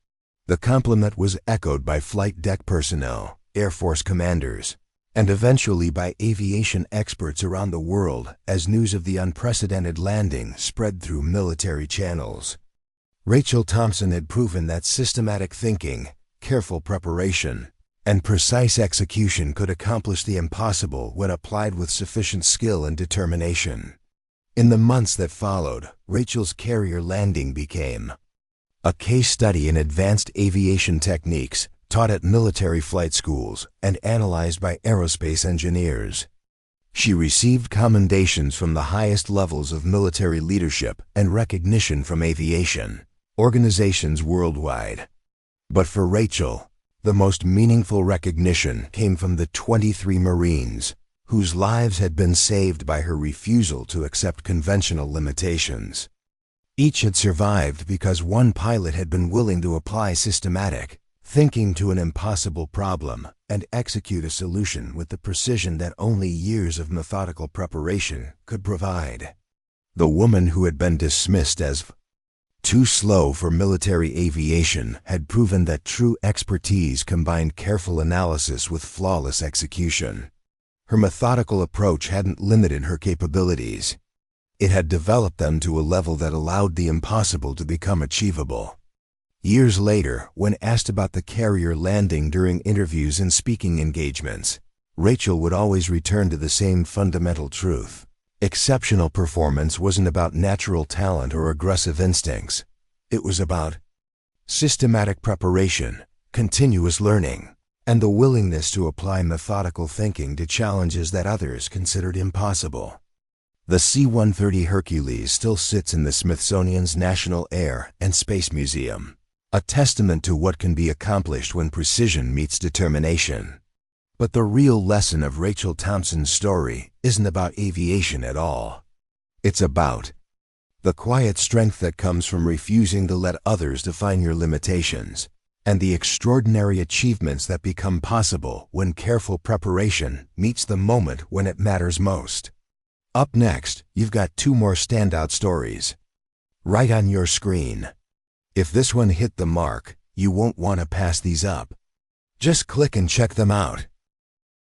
The compliment was echoed by flight deck personnel, Air Force commanders, and eventually by aviation experts around the world as news of the unprecedented landing spread through military channels. Rachel Thompson had proven that systematic thinking, careful preparation, and precise execution could accomplish the impossible when applied with sufficient skill and determination. In the months that followed, Rachel's carrier landing became a case study in advanced aviation techniques taught at military flight schools and analyzed by aerospace engineers. She received commendations from the highest levels of military leadership and recognition from aviation organizations worldwide. But for Rachel, the most meaningful recognition came from the 23 Marines whose lives had been saved by her refusal to accept conventional limitations. Each had survived because one pilot had been willing to apply systematic thinking to an impossible problem and execute a solution with the precision that only years of methodical preparation could provide. The woman who had been dismissed as too slow for military aviation had proven that true expertise combined careful analysis with flawless execution. Her methodical approach hadn't limited her capabilities. It had developed them to a level that allowed the impossible to become achievable. Years later, when asked about the carrier landing during interviews and speaking engagements, Rachel would always return to the same fundamental truth. Exceptional performance wasn't about natural talent or aggressive instincts. It was about systematic preparation, continuous learning, and the willingness to apply methodical thinking to challenges that others considered impossible. The C-130 Hercules still sits in the Smithsonian's National Air and Space Museum, a testament to what can be accomplished when precision meets determination. But the real lesson of Rachel Thompson's story isn't about aviation at all. It's about the quiet strength that comes from refusing to let others define your limitations, and the extraordinary achievements that become possible when careful preparation meets the moment when it matters most. Up next, you've got two more standout stories right on your screen. If this one hit the mark, you won't want to pass these up. Just click and check them out.